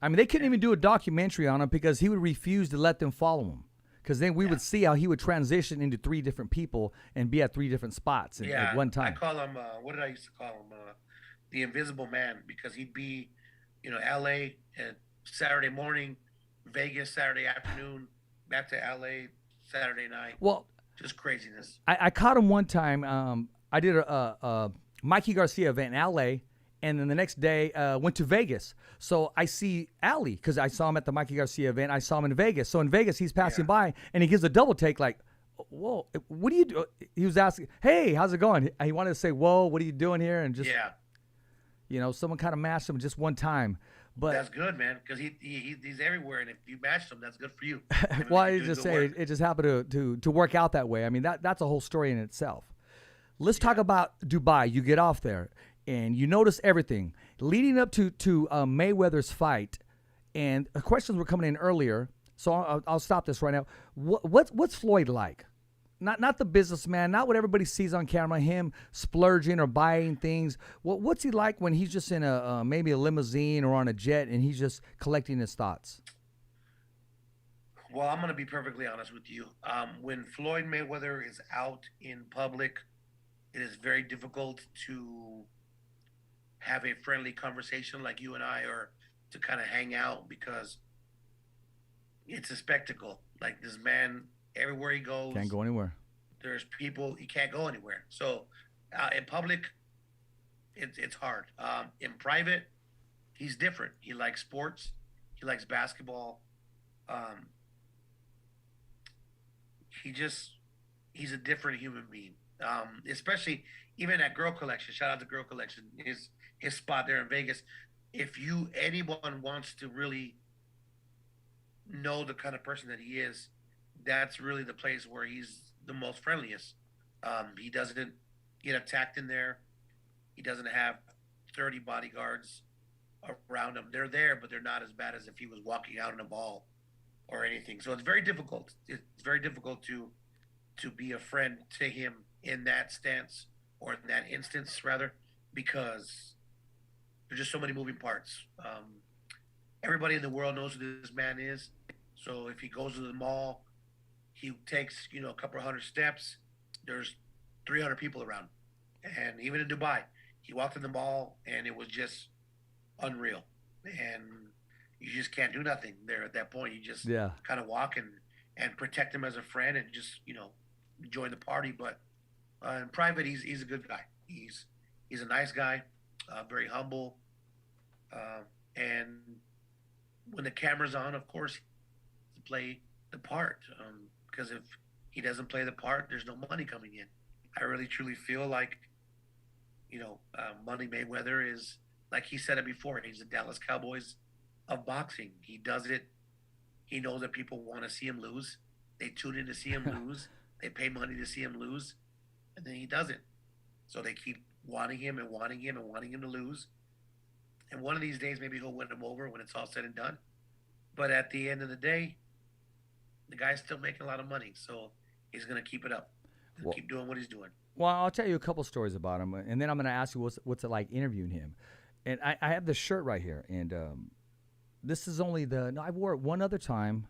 I mean, they couldn't even do a documentary on him because he would refuse to let them follow him. Because then we would see how he would transition into 3 different people and be at 3 different spots at one time. I call him, what did I used to call him? The Invisible Man, because he'd be, L.A. Saturday morning, Vegas Saturday afternoon, back to L.A. Saturday night. Well, just craziness. I caught him one time. I did a Mikey Garcia event in L.A., and then the next day went to Vegas. So I see Ali because I saw him at the Mikey Garcia event. I saw him in Vegas. So in Vegas, he's passing by, and he gives a double take like, whoa, what do you do? He was asking, hey, how's it going? He wanted to say, whoa, what are you doing here? And just, someone kind of matched him just one time. But that's good, man, because he's everywhere, and if you matched him, that's good for you. Well, I just say it just happened to work out that way. I mean, that's a whole story in itself. Let's talk about Dubai. You get off there, and you notice everything leading up to Mayweather's fight. And questions were coming in earlier, so I'll stop this right now. What's Floyd like? Not the businessman, not what everybody sees on camera, him splurging or buying things. What's he like when he's just in maybe a limousine or on a jet and he's just collecting his thoughts? Well, I'm going to be perfectly honest with you. When Floyd Mayweather is out in public, it is very difficult to have a friendly conversation like you and I, or to kind of hang out, because it's a spectacle. Like, this man, everywhere he goes, can't go anywhere. There's people, he can't go anywhere. So in public, it's hard. In private, he's different. He likes sports. He likes basketball. He's a different human being. Especially even at Girl Collection. Shout out to Girl Collection. His spot there in Vegas. If anyone wants to really know the kind of person that he is, that's really the place where he's the most friendliest. He doesn't get attacked in there. He doesn't have 30 bodyguards around him. They're there, but they're not as bad as if he was walking out in a ball or anything. So it's very difficult. It's very difficult to be a friend to him in that stance, or in that instance rather, because there's just so many moving parts. Everybody in the world knows who this man is. So if he goes to the mall, he takes, a couple of 100 steps, there's 300 people around. And even in Dubai, he walked in the mall and it was just unreal. And you just can't do nothing there at that point. You just kind of walk and protect him as a friend and just, join the party. But in private, he's a good guy. He's a nice guy, very humble. And when the camera's on, of course, he play the part. Because if he doesn't play the part, there's no money coming in. I really truly feel like, Money Mayweather is like he said it before, he's the Dallas Cowboys of boxing. He does it. He knows that people want to see him lose. They tune in to see him lose. They pay money to see him lose, and then he doesn't. So they keep wanting him and wanting him and wanting him to lose. And one of these days, maybe he'll win him over when it's all said and done. But at the end of the day, the guy's still making a lot of money, so he's going to keep it up. Well, keep doing what he's doing. Well, I'll tell you a couple stories about him, and then I'm going to ask you what's it like interviewing him. And I have this shirt right here, and this is only I wore it one other time.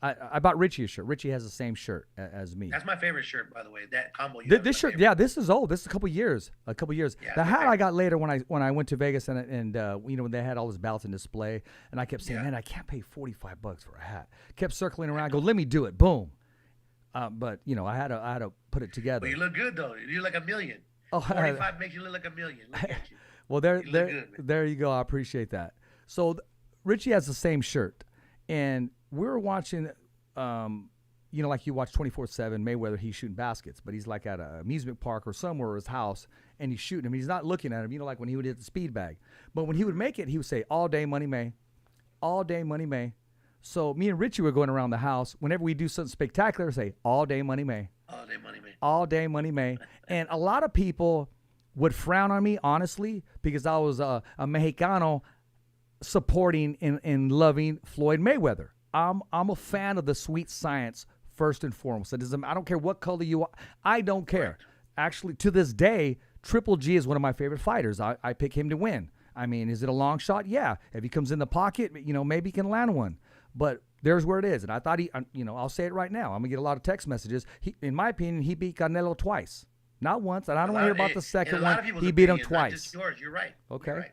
I bought Richie a shirt. Richie has the same shirt as me. That's my favorite shirt, by the way. That combo. This shirt, yeah, this is old. This is a couple years. Yeah, the hat I got later when I went to Vegas and you know, when they had all this belts in display, and I kept saying, man, I can't pay $45 for a hat. Kept circling around. Go, let me do it. Boom. But you know, I had to put it together. Well, you look good though. You look like $1 million. Oh, 45 makes you look like $1 million. Look at you. Well, there you go. I appreciate that. So Richie has the same shirt, and we're watching, you know, like you watch 24/7 Mayweather. He's shooting baskets, but he's like at an amusement park or somewhere, or his house, and he's shooting him. He's not looking at him, you know, like when he would hit the speed bag. But when he would make it, he would say, "All day, Money May, all day, Money May." So me and Richie were going around the house. Whenever we do something spectacular, say, "All day, Money May, all day, Money May, all day, Money May." And a lot of people would frown on me, honestly, because I was a Mexicano supporting and loving Floyd Mayweather. I'm a fan of the sweet science first and foremost. I don't care what color you are. I don't care. Actually, to this day, Triple G is one of my favorite fighters. I pick him to win. I mean, is it a long shot? Yeah. If he comes in the pocket, you know, maybe he can land one. But there's where it is. And I thought you know, I'll say it right now. I'm going to get a lot of text messages. In my opinion, he beat Canelo twice. Not once, and I don't want to hear about the second one. He beat him twice. Not just yours. You're right. Okay. You're right.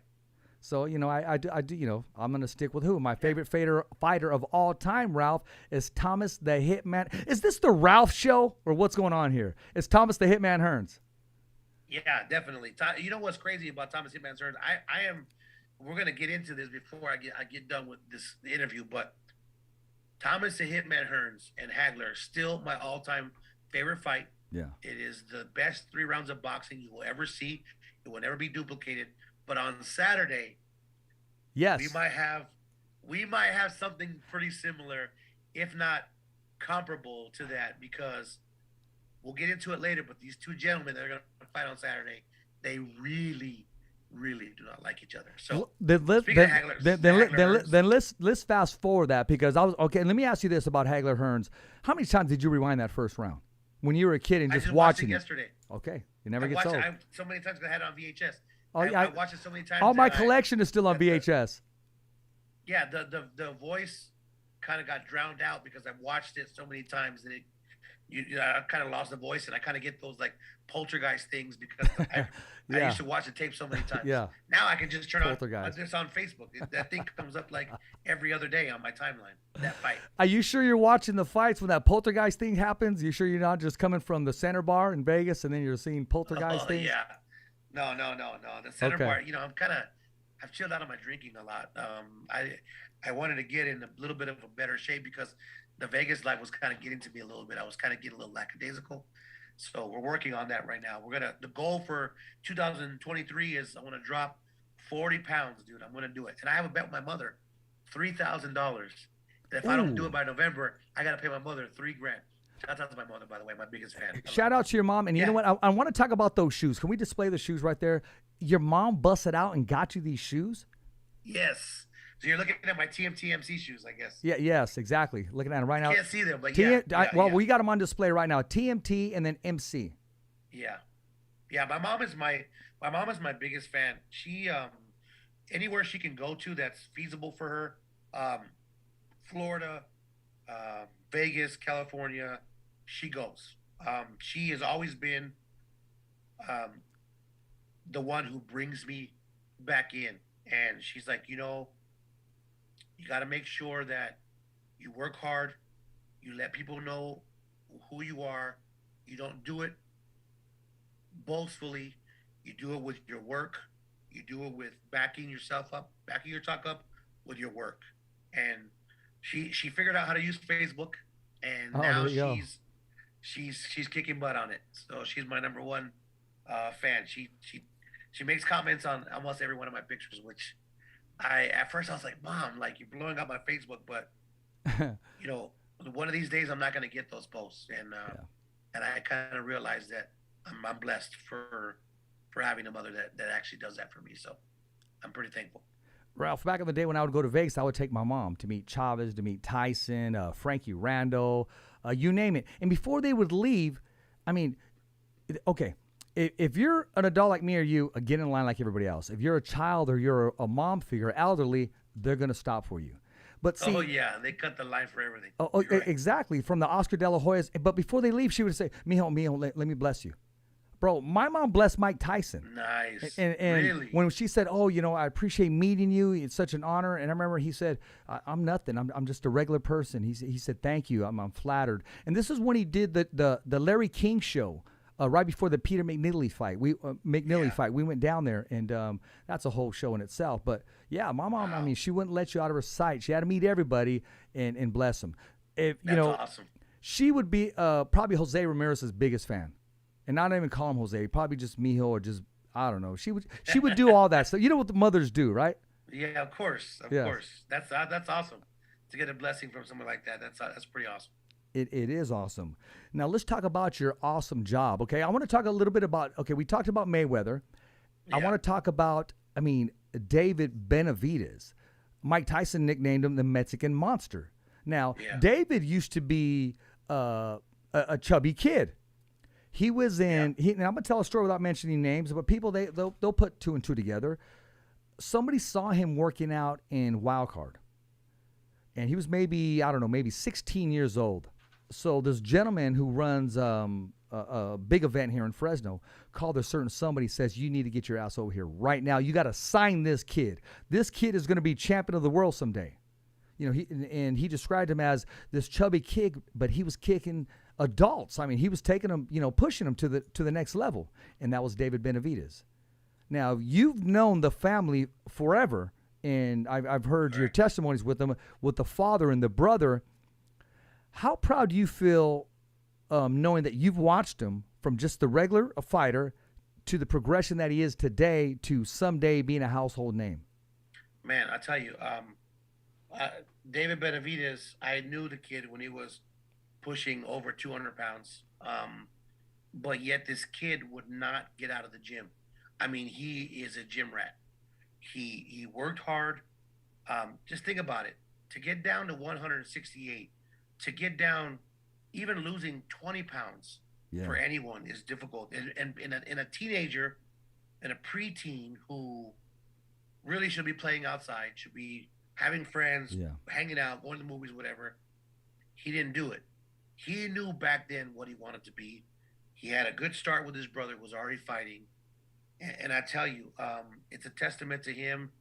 So, you know, I do, you know, I'm going to stick with who? My favorite fighter of all time, Ralph, is Thomas the Hitman. Is this the Ralph show, or what's going on here? It's Thomas the Hitman Hearns. Yeah, definitely. You know what's crazy about Thomas Hitman Hearns? I am, we're going to get into this before I get done with this interview, but Thomas the Hitman Hearns and Hagler, still my all-time favorite fight. Yeah. It is the best 3 rounds of boxing you will ever see. It will never be duplicated. But on Saturday, yes, we might have something pretty similar, if not comparable to that, because we'll get into it later. But these two gentlemen that are going to fight on Saturday, they really, really do not like each other. So then let's fast forward that, because okay. Let me ask you this about Hagler Hearns: how many times did you rewind that first round when you were a kid and just watching it yesterday? Okay, you never get old. So many times I had it on VHS. Oh, I watched it so many times. All my collection is still on VHS. The voice kind of got drowned out because I watched it so many times that I kind of lost the voice, and I kind of get those like poltergeist things because I used to watch the tape so many times. Yeah. Now I can just turn poltergeist. on this on Facebook. That thing comes up like every other day on my timeline. That fight. Are you sure you're watching the fights when that poltergeist thing happens? You sure you're not just coming from the center bar in Vegas and then you're seeing poltergeist things? Yeah. No. The center bar, you know, I've chilled out on my drinking a lot. I wanted to get in a little bit of a better shape because the Vegas life was kind of getting to me a little bit. I was kind of getting a little lackadaisical. So we're working on that right now. The goal for 2023 is I want to drop 40 pounds, dude. I'm going to do it. And I have a bet with my mother, $3,000. If I don't do it by November, I got to pay my mother $3,000. Shout out to my mother, by the way, my biggest fan. Shout out to your mom. And you know what? I want to talk about those shoes. Can we display the shoes right there? Your mom busted out and got you these shoes? Yes. So you're looking at my TMT MC shoes, I guess. Yeah. Yes, exactly. Looking at them right now. Can't see them, but we got them on display right now. TMT and then MC. Yeah. Yeah, my mom is my biggest fan. She anywhere she can go to that's feasible for her, Florida, Vegas, California, she goes. She has always been the one who brings me back in. And she's like, you know, you got to make sure that you work hard. You let people know who you are. You don't do it boastfully. You do it with your work. You do it with backing yourself up, backing your talk up with your work. And she figured out how to use Facebook, and now she's kicking butt on it. So she's my number one fan. She She makes comments on almost every one of my pictures, which at first I was like, Mom, like you're blowing up my Facebook, but you know, one of these days I'm not going to get those posts, and I kind of realized that I'm blessed for having a mother that actually does that for me. So I'm pretty thankful. Ralph, back in the day when I would go to Vegas, I would take my mom to meet Chavez, to meet Tyson, Frankie Randall, you name it. And before they would leave, I mean, okay, if you're an adult like me or you, get in line like everybody else. If you're a child or you're a mom figure, elderly, they're going to stop for you. But see, oh yeah, they cut the line for everything. Right. Exactly, from the Oscar De La Hoyas. But before they leave, she would say, "Mijo, let me bless you." Bro, my mom blessed Mike Tyson. Nice. And really? When she said, "Oh, I appreciate meeting you. It's such an honor." And I remember he said, "I'm nothing. I'm just a regular person." He said, "Thank you. I'm flattered." And this is when he did the Larry King show. Right before the Peter McNeely fight, we went down there, and that's a whole show in itself. But yeah, my mom, I mean, she wouldn't let you out of her sight. She had to meet everybody and bless them. That's awesome. She would be probably Jose Ramirez's biggest fan, and not even call him Jose, probably just Mijo or just I don't know. She would do all that stuff. You know what the mothers do, right? Yeah, of course, of course. That's awesome to get a blessing from someone like that. That's pretty awesome. It is awesome. Now, let's talk about your awesome job, okay? I want to talk a little bit about, we talked about Mayweather. Yeah. I want to talk about, David Benavidez. Mike Tyson nicknamed him the Mexican Monster. Now, David used to be a chubby kid. He was in, and I'm going to tell a story without mentioning names, but people, they'll put two and two together. Somebody saw him working out in Wild Card. And he was maybe 16 years old. So this gentleman who runs a big event here in Fresno called a certain somebody, says, "You need to get your ass over here right now. You got to sign this kid. This kid is going to be champion of the world someday." He described him as this chubby kid, but he was kicking adults. I mean, he was taking them, pushing them to the next level. And that was David Benavidez. Now, you've known the family forever, and I've heard your testimonies with them, with the father and the brother. How proud do you feel knowing that you've watched him from just the regular fighter to the progression that he is today to someday being a household name? Man, I tell you, David Benavidez, I knew the kid when he was pushing over 200 pounds, but yet this kid would not get out of the gym. I mean, he is a gym rat. He worked hard. Just think about it. To get down to 168, to get down, even losing 20 pounds for anyone is difficult. And in a teenager, in a preteen who really should be playing outside, should be having friends, hanging out, going to the movies, whatever, he didn't do it. He knew back then what he wanted to be. He had a good start with his brother, was already fighting. And I tell you, it's a testament to him.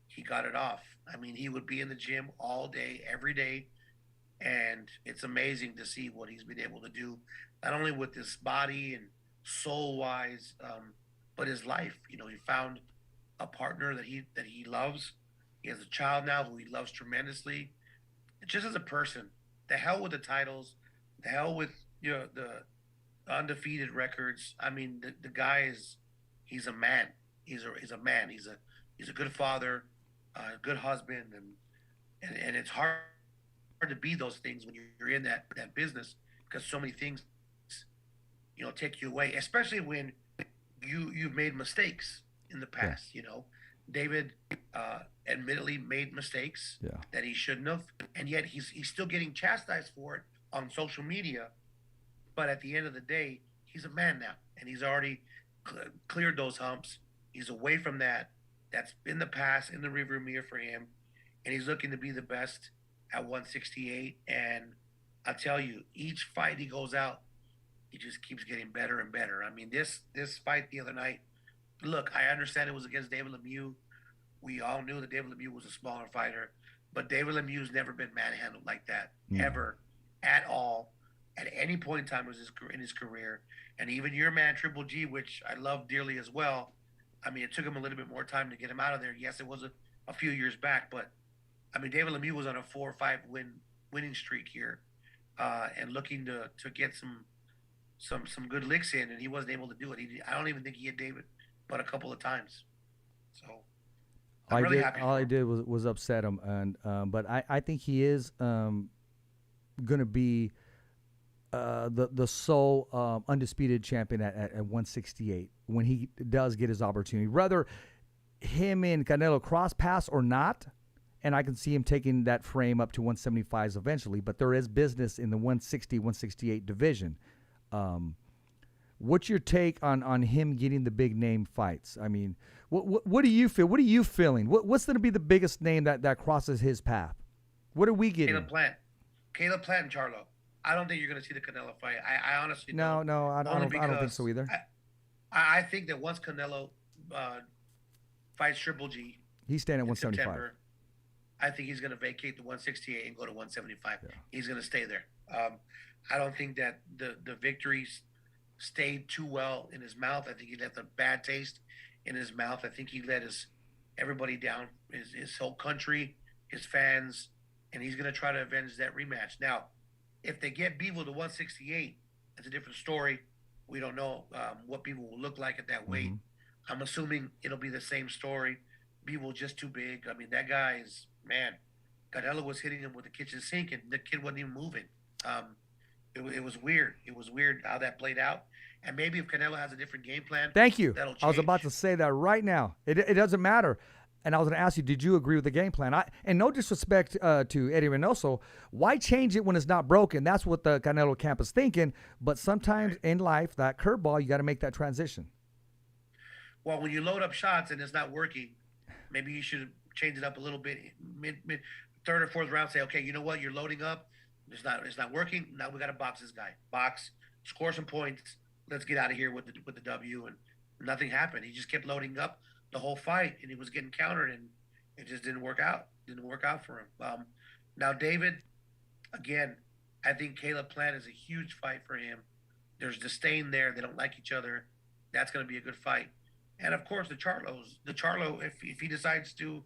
He got it off. I mean, he would be in the gym all day, every day. And it's amazing to see what he's been able to do, not only with his body and soul-wise, but his life. He found a partner that he loves. He has a child now who he loves tremendously. Just as a person, the hell with the titles, the hell with the undefeated records. I mean, the guy he's a man. He's a man. He's a good father, a good husband, and it's hard to be those things when you're in that business, because so many things take you away, especially when you've made mistakes in the past. David admittedly made mistakes that he shouldn't have, and yet he's still getting chastised for it on social media. But at the end of the day, he's a man now, and he's already cleared those humps. He's away from that. That's in the past, in the rearview mirror for him, and he's looking to be the best at 168. And I tell you, each fight he goes out, he just keeps getting better and better. I mean, this fight the other night, look, I understand it was against David Lemieux. We all knew that David Lemieux was a smaller fighter, but David Lemieux's never been manhandled like that, ever, at all, at any point in time in his career. And even your man, Triple G, which I love dearly as well, I mean, it took him a little bit more time to get him out of there. Yes, it was a few years back, but I mean, David Lemieux was on a 4 or 5 winning streak here, and looking to get some good licks in, and he wasn't able to do it. I don't even think he hit David but a couple of times. So All I'm I really did, happy all for I him. did was upset him, and but I think he is going to be the sole undisputed champion at 168 when he does get his opportunity. Whether him and Canelo cross paths or not, and I can see him taking that frame up to 175s eventually, but there is business in the 160, 168 division. What's your take on him getting the big name fights? I mean, what do you feel? What are you feeling? What's going to be the biggest name that crosses his path? What are we getting? Caleb Plant and Charlo. I don't think you're going to see the Canelo fight. I honestly No, don't. no, Only I don't think because so either. I think that once Canelo fights Triple G He's staying at in 175. September, I think he's going to vacate the 168 and go to 175. Yeah. He's going to stay there. I don't think that the victories stayed too well in his mouth. I think he left a bad taste in his mouth. I think he let everybody down, his whole country, his fans, and he's going to try to avenge that rematch. Now, if they get Bevo to 168, it's a different story. We don't know what Bevo will look like at that weight. I'm assuming it'll be the same story. Bevo just too big. I mean, that guy is, man, Canelo was hitting him with the kitchen sink, and the kid wasn't even moving. It was weird. It was weird how that played out. And maybe if Canelo has a different game plan, Thank you. that'll change. I was about to say that right now. It doesn't matter. And I was going to ask you, did you agree with the game plan? And no disrespect to Eddie Reynoso, why change it when it's not broken? That's what the Canelo camp is thinking. But sometimes in life, that curveball, you got to make that transition. Well, when you load up shots and it's not working, maybe you should change it up a little bit. Mid third or fourth round, say, okay, you know what? You're loading up. It's not working. Now we got to box this guy. Box, score some points. Let's get out of here with the W. And nothing happened. He just kept loading up the whole fight, and he was getting countered, and it just didn't work out. Didn't work out for him. Now David, again, I think Caleb Plant is a huge fight for him. There's disdain there. They don't like each other. That's going to be a good fight. And of course, the Charlo, if he decides to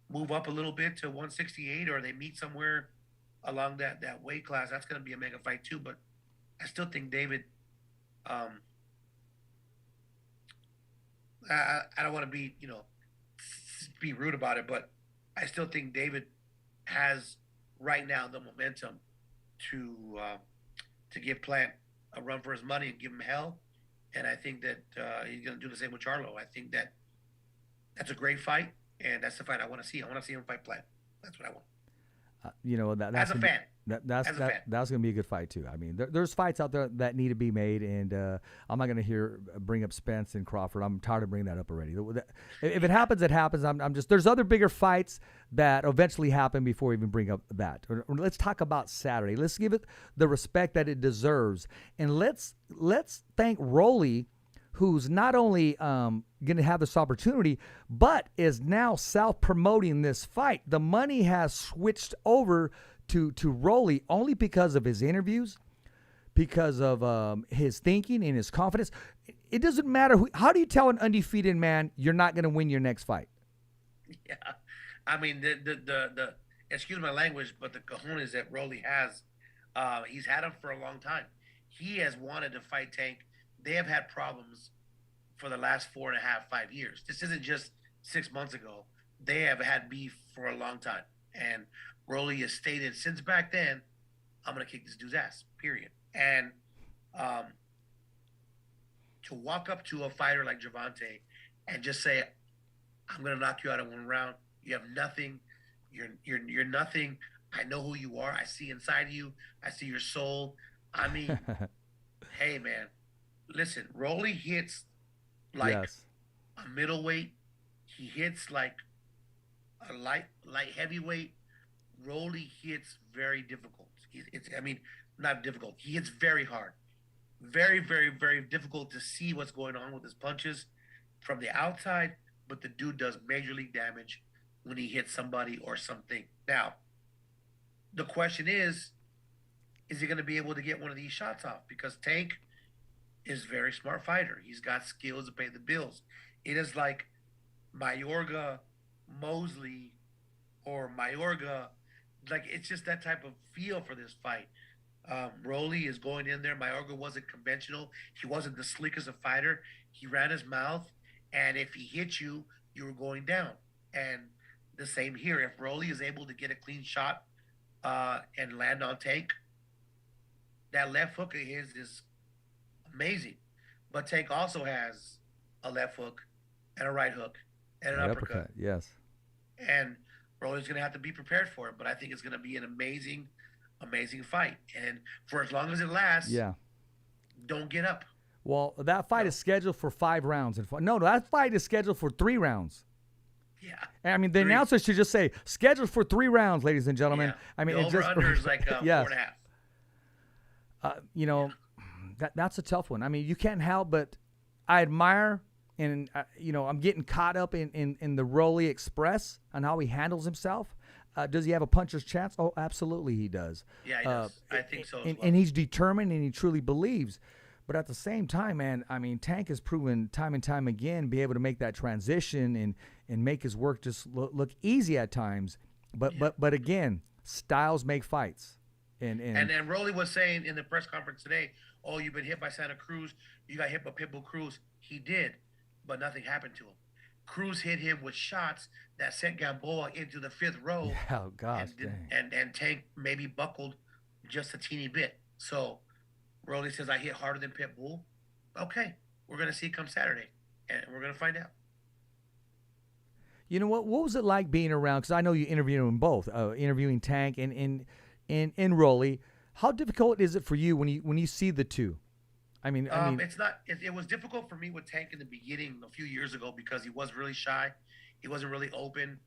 move up a little bit to 168, or they meet somewhere along that weight class, that's going to be a mega fight too. But I still think David. I don't want to be rude about it, but I still think David has right now the momentum to give Plant a run for his money and give him hell. And I think that he's going to do the same with Charlo. I think that's a great fight, and that's the fight I want to see. I want to see him fight Plant. That's what I want. That's as a fan. That's going to be a good fight too. I mean, there's fights out there that need to be made, and I'm not going to bring up Spence and Crawford. I'm tired of bringing that up already. If it happens, it happens. I'm just, there's other bigger fights that eventually happen before we even bring up that. Let's talk about Saturday. Let's give it the respect that it deserves, and let's thank Rolly, who's not only going to have this opportunity, but is now self-promoting this fight. The money has switched over to Rolly only because of his interviews, because of his thinking and his confidence. It doesn't matter how do you tell an undefeated man you're not going to win your next fight? Yeah, I mean the excuse my language, but the cojones that Rolly has, he's had them for a long time. He has wanted to fight Tank. They have had problems for the last 4.5, 5 years. This isn't just 6 months ago. They have had beef for a long time. And Rolly has stated since back then, I'm going to kick this dude's ass, period. And to walk up to a fighter like Gervonta and just say, I'm going to knock you out in one round. You have nothing. You're nothing. I know who you are. I see inside you. I see your soul. I mean, hey, man. Listen, Rolly hits like a middleweight. He hits like a light heavyweight. Rolly hits very difficult. Not difficult. He hits very hard. Very, very, very difficult to see what's going on with his punches from the outside, but the dude does major league damage when he hits somebody or something. Now, the question is he going to be able to get one of these shots off? Because Tank is a very smart fighter. He's got skills to pay the bills. It is like Mayorga, Mosley, or Mayorga. Like, it's just that type of feel for this fight. Rolly is going in there. Mayorga wasn't conventional. He wasn't the slickest of fighter. He ran his mouth, and if he hit you, you were going down. And the same here. If Rolly is able to get a clean shot and land on Tank, that left hook of his is amazing. But Tank also has a left hook and a right hook and an uppercut. Yes. And Rolly's going to have to be prepared for it. But I think it's going to be an amazing, amazing fight. And for as long as it lasts, don't get up. Well, that fight is scheduled for 5 rounds. No, that fight is scheduled for 3 rounds. Yeah. I mean, the announcer should just say, scheduled for 3 rounds, ladies and gentlemen. Yeah. I mean, the it just over-under is like 4.5. You know, that's a tough one. I mean, you can't help but I admire and, you know, I'm getting caught up in the Rolly Express and how he handles himself. Does he have a puncher's chance? Oh, absolutely he does. Yeah, he does. I think so as well. And he's determined and he truly believes. But at the same time, man, I mean, Tank has proven time and time again be able to make that transition and make his work just look easy at times. But again, styles make fights. And Rolly was saying in the press conference today, oh, you've been hit by Santa Cruz. You got hit by Pitbull Cruz. He did, but nothing happened to him. Cruz hit him with shots that sent Gamboa into the 5th row. Oh, gosh, and Tank maybe buckled just a teeny bit. So Rolly says, I hit harder than Pitbull. Okay, we're going to see come Saturday, and we're going to find out. You know what? What was it like being around? Because I know you interviewed them both, interviewing Tank and Rolly. How difficult is it for you when you see the two? I mean, it's not. It was difficult for me with Tank in the beginning a few years ago because he was really shy. He wasn't really open.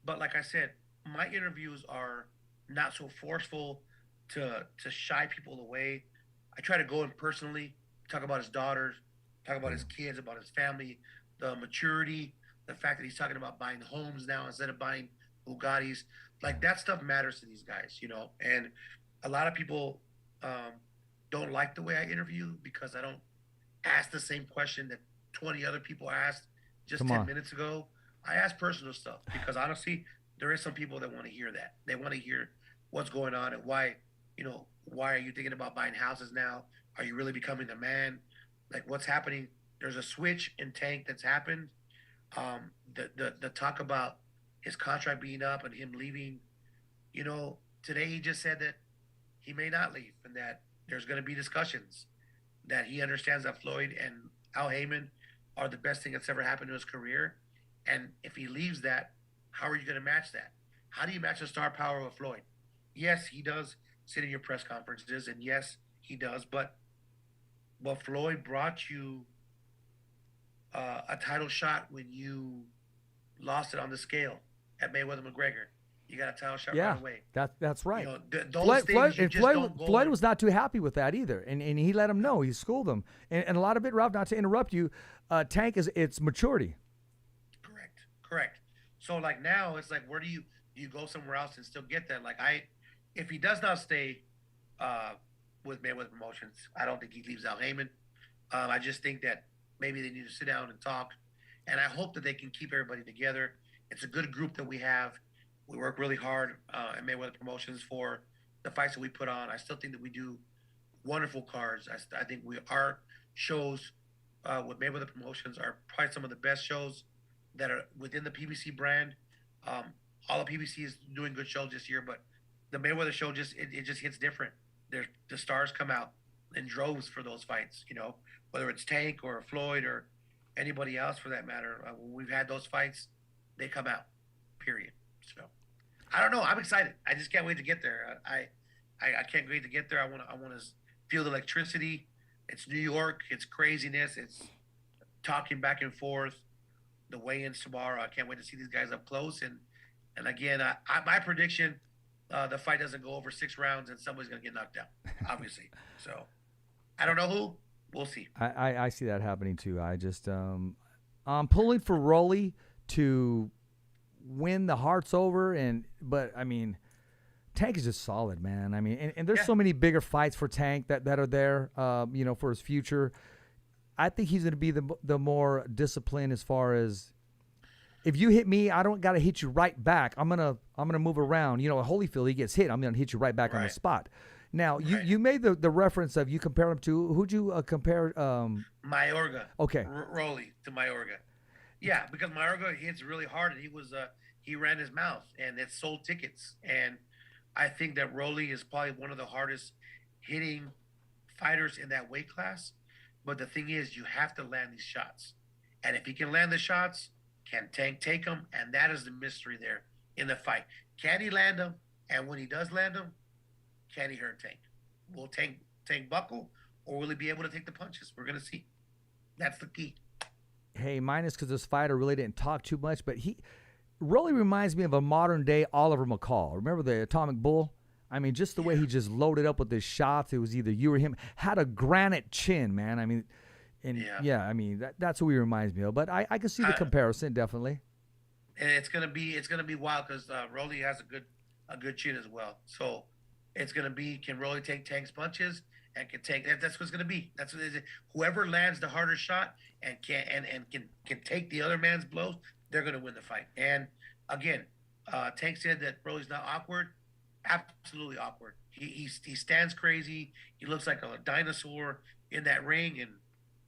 But like I said, my interviews are not so forceful to shy people away. I try to go in personally, talk about his daughters, talk about his kids, about his family, the maturity, the fact that he's talking about buying homes now instead of buying Bugattis. Like, that stuff matters to these guys, you know. And a lot of people don't like the way I interview because I don't ask the same question that 20 other people asked just 10 minutes ago. I ask personal stuff because honestly, there is some people that want to hear that. They want to hear what's going on and why, you know, why are you thinking about buying houses now? Are you really becoming a man? Like, what's happening? There's a switch in Tank that's happened. The talk about his contract being up and him leaving, you know, today he just said that he may not leave and that there's going to be discussions, that he understands that Floyd and Al Haymon are the best thing that's ever happened to his career. And if he leaves that, how are you going to match that? How do you match the star power of Floyd? Yes, he does sit in your press conferences, and yes, he does. But Floyd brought you a title shot when you lost it on the scale at Mayweather McGregor. You got a title shot right away. That's right. You know, Floyd was not too happy with that either, and he let him know. He schooled him, and a lot of it, Ralph. Not to interrupt you, Tank it's maturity. Correct. So like now it's like, where do you go somewhere else and still get that? Like if he does not stay with Mayweather Promotions, I don't think he leaves Al Haymon. I just think that maybe they need to sit down and talk, and I hope that they can keep everybody together. It's a good group that we have. We work really hard at Mayweather Promotions for the fights that we put on. I still think that we do wonderful cards. I think our shows with Mayweather Promotions are probably some of the best shows that are within the PBC brand. All of PBC is doing good shows this year, but the Mayweather show just hits different. The stars come out in droves for those fights, you know, whether it's Tank or Floyd or anybody else for that matter. When we've had those fights, they come out, period. So I don't know. I'm excited. I just can't wait to get there. I can't wait to get there. I want to feel the electricity. It's New York. It's craziness. It's talking back and forth. The weigh-ins tomorrow. I can't wait to see these guys up close. And again, my prediction, the fight doesn't go over 6 rounds and somebody's going to get knocked out, obviously. So I don't know who. We'll see. I see that happening too. I just I'm pulling for Rolly to win the hearts over, but I mean, Tank is just solid, man. I mean, and there's so many bigger fights for Tank that are there, you know, for his future. I think he's going to be the more disciplined as far as, if you hit me, I don't got to hit you right back. I'm gonna move around. You know, at Holyfield, he gets hit, I'm gonna hit you right back on the spot. Now, you made the reference of, you compare him to, who'd you compare? Mayorga. Okay. Rolly to Mayorga. Yeah, because Mayorga hits really hard, and he ran his mouth, and it sold tickets. And I think that Rolly is probably one of the hardest hitting fighters in that weight class. But the thing is, you have to land these shots, and if he can land the shots, can Tank take them? And that is the mystery there in the fight. Can he land them? And when he does land them, can he hurt Tank? Will Tank buckle, or will he be able to take the punches? We're gonna see. That's the key. Hey, minus because this fighter really didn't talk too much, but he really reminds me of a modern day Oliver McCall. Remember the Atomic Bull? I mean, just the way he just loaded up with his shots. It was either you or him. Had a granite chin, man. I mean, and I mean that's who he reminds me of. But I can see the comparison definitely. And it's gonna be wild because Rolly has a good chin as well. So it's gonna be, can Rolly take Tank's punches, and can take that's what it's gonna be. That's what it is. Whoever lands the harder shot and can take the other man's blows, they're gonna win the fight. And again, Tank said that Rolly's not awkward. Absolutely awkward. He stands crazy. He looks like a dinosaur in that ring. And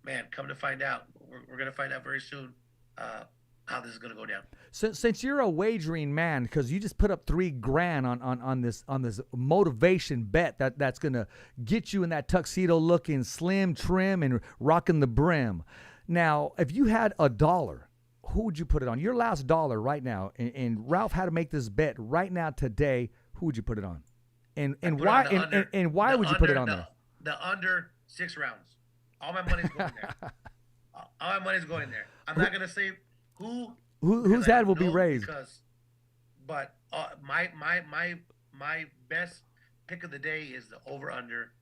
man, come to find out, we're gonna find out very soon how this is gonna go down. Since you're a wagering man, because you just put up $3,000 on this motivation bet that's gonna get you in that tuxedo looking slim, trim, and rocking the brim. Now, if you had $1, who would you put it on? Your last dollar right now, and Ralph had to make this bet right now today. Who would you put it on? And why? And why would you put it on there? The under 6 rounds. All my money's going there. All my money's going there. I'm not gonna say whose head will be raised. But my best pick of the day is the over under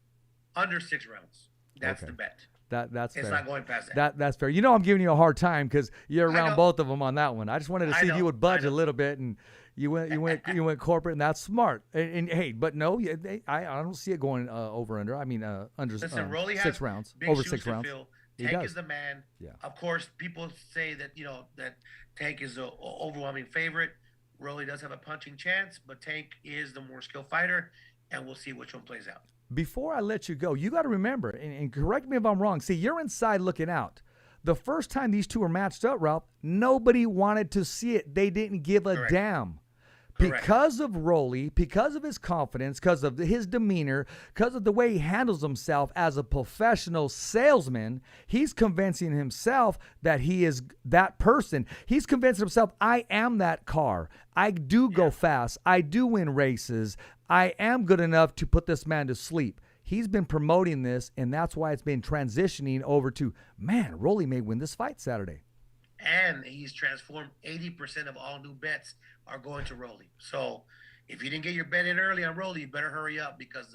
6 rounds. That's the bet. That's it's fair. Not going past that. That's fair. You know I'm giving you a hard time because you're around both of them on that one. I just wanted to see if you would budge a little bit, and you went corporate, and that's smart. And hey, but no, I don't see it going over under. I mean under Listen, Rolly 6 rounds, big over shoes 6 to rounds. Fill. Tank is the man. Yeah. Of course, people say that that Tank is an overwhelming favorite. Rolly does have a punching chance, but Tank is the more skilled fighter, and we'll see which one plays out. Before I let you go, you got to remember, and correct me if I'm wrong. See, you're inside looking out. The first time these two were matched up, Ralph, nobody wanted to see it. They didn't give a damn. Because of Rolly, because of his confidence, because of his demeanor, because of the way he handles himself as a professional salesman, he's convincing himself that he is that person. He's convincing himself, I am that car. I do go fast. I do win races. I am good enough to put this man to sleep. He's been promoting this, and that's why it's been transitioning over to, man, Rolly may win this fight Saturday. And he's transformed 80% of all new bets are going to Rolly. So if you didn't get your bet in early on Rolly, you better hurry up because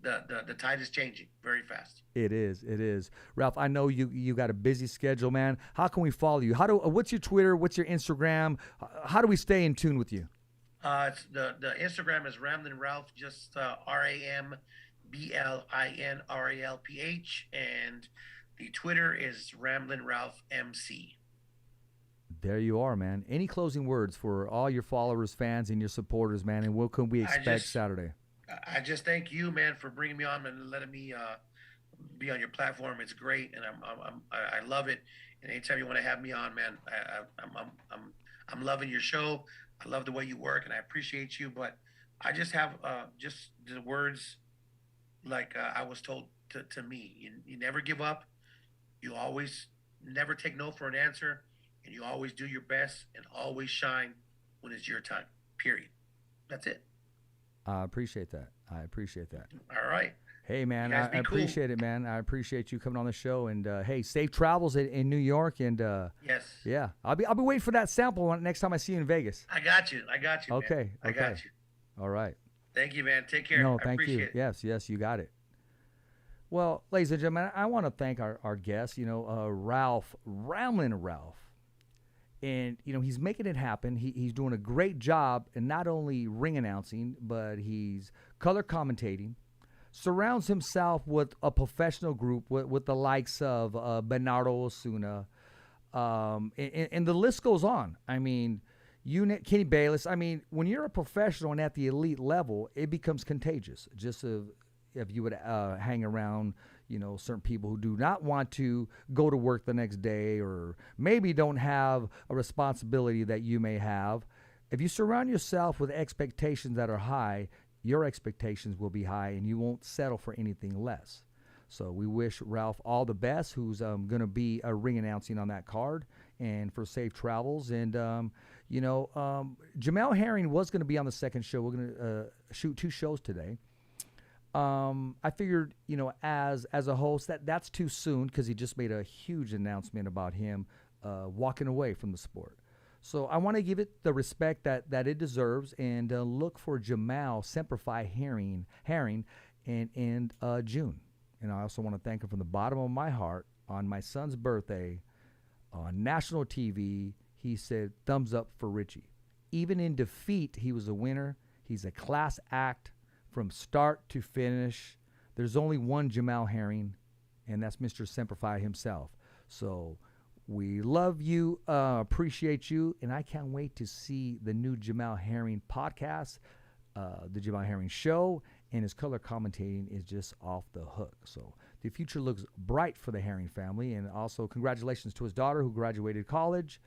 the tide is changing very fast. It is. Ralph, I know you got a busy schedule, man. How can we follow you? What's your Twitter? What's your Instagram? How do we stay in tune with you? It's the Instagram is Ramblin' Ralph, just RAMBLINRALPH, and the Twitter is Ramblin' Ralph MC. There you are, man. Any closing words for all your followers, fans, and your supporters, man? And what can we expect Saturday? I just thank you, man, for bringing me on and letting me be on your platform. It's great, and I love it. And anytime you want to have me on, man, I'm loving your show. I love the way you work, and I appreciate you. But I just have just the words like I was told to me. You never give up. You always never take no for an answer. And you always do your best and always shine when it's your time, period. That's it. I appreciate that. All right. Hey, man, I appreciate it, man. I appreciate you coming on the show. And, hey, safe travels in New York. And, yes. Yeah, I'll be waiting for that sample next time I see you in Vegas. I got you. Okay. Man. I got you. All right. Thank you, man. Take care. No, thank you. It. Yes, you got it. Well, ladies and gentlemen, I want to thank our guest, Ralph, Ramblin' Ralph. And, he's making it happen. He's doing a great job in not only ring announcing, but he's color commentating, surrounds himself with a professional group with the likes of Bernardo Osuna. And the list goes on. I mean, Kenny Bayless. I mean, when you're a professional and at the elite level, it becomes contagious. Just if you would hang around, certain people who do not want to go to work the next day or maybe don't have a responsibility that you may have. If you surround yourself with expectations that are high, your expectations will be high and you won't settle for anything less. So we wish Ralph all the best, who's going to be a ring announcing on that card, and for safe travels. And, Jamel Herring was going to be on the second show. We're going to shoot 2 shows today. I figured, as a host, that's too soon because he just made a huge announcement about him walking away from the sport. So I want to give it the respect that it deserves, and look for Jamal Semperfi Herring in June. And I also want to thank him from the bottom of my heart. On my son's birthday, on national TV, he said, thumbs up for Richie. Even in defeat, he was a winner. He's a class act from start to finish. There's only one Jamal Herring, and that's Mr. Semperfi himself. So we love you, appreciate you, and I can't wait to see the new Jamal Herring podcast, the Jamal Herring Show, and his color commentating is just off the hook. So the future looks bright for the Herring family, and also congratulations to his daughter who graduated college.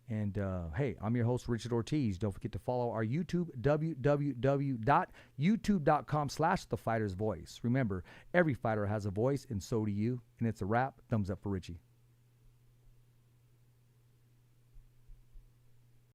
And, hey, I'm your host, Richard Ortiz. Don't forget to follow our YouTube, www.youtube.com/thefightersvoice. Remember, every fighter has a voice, and so do you. And it's a wrap. Thumbs up for Richie.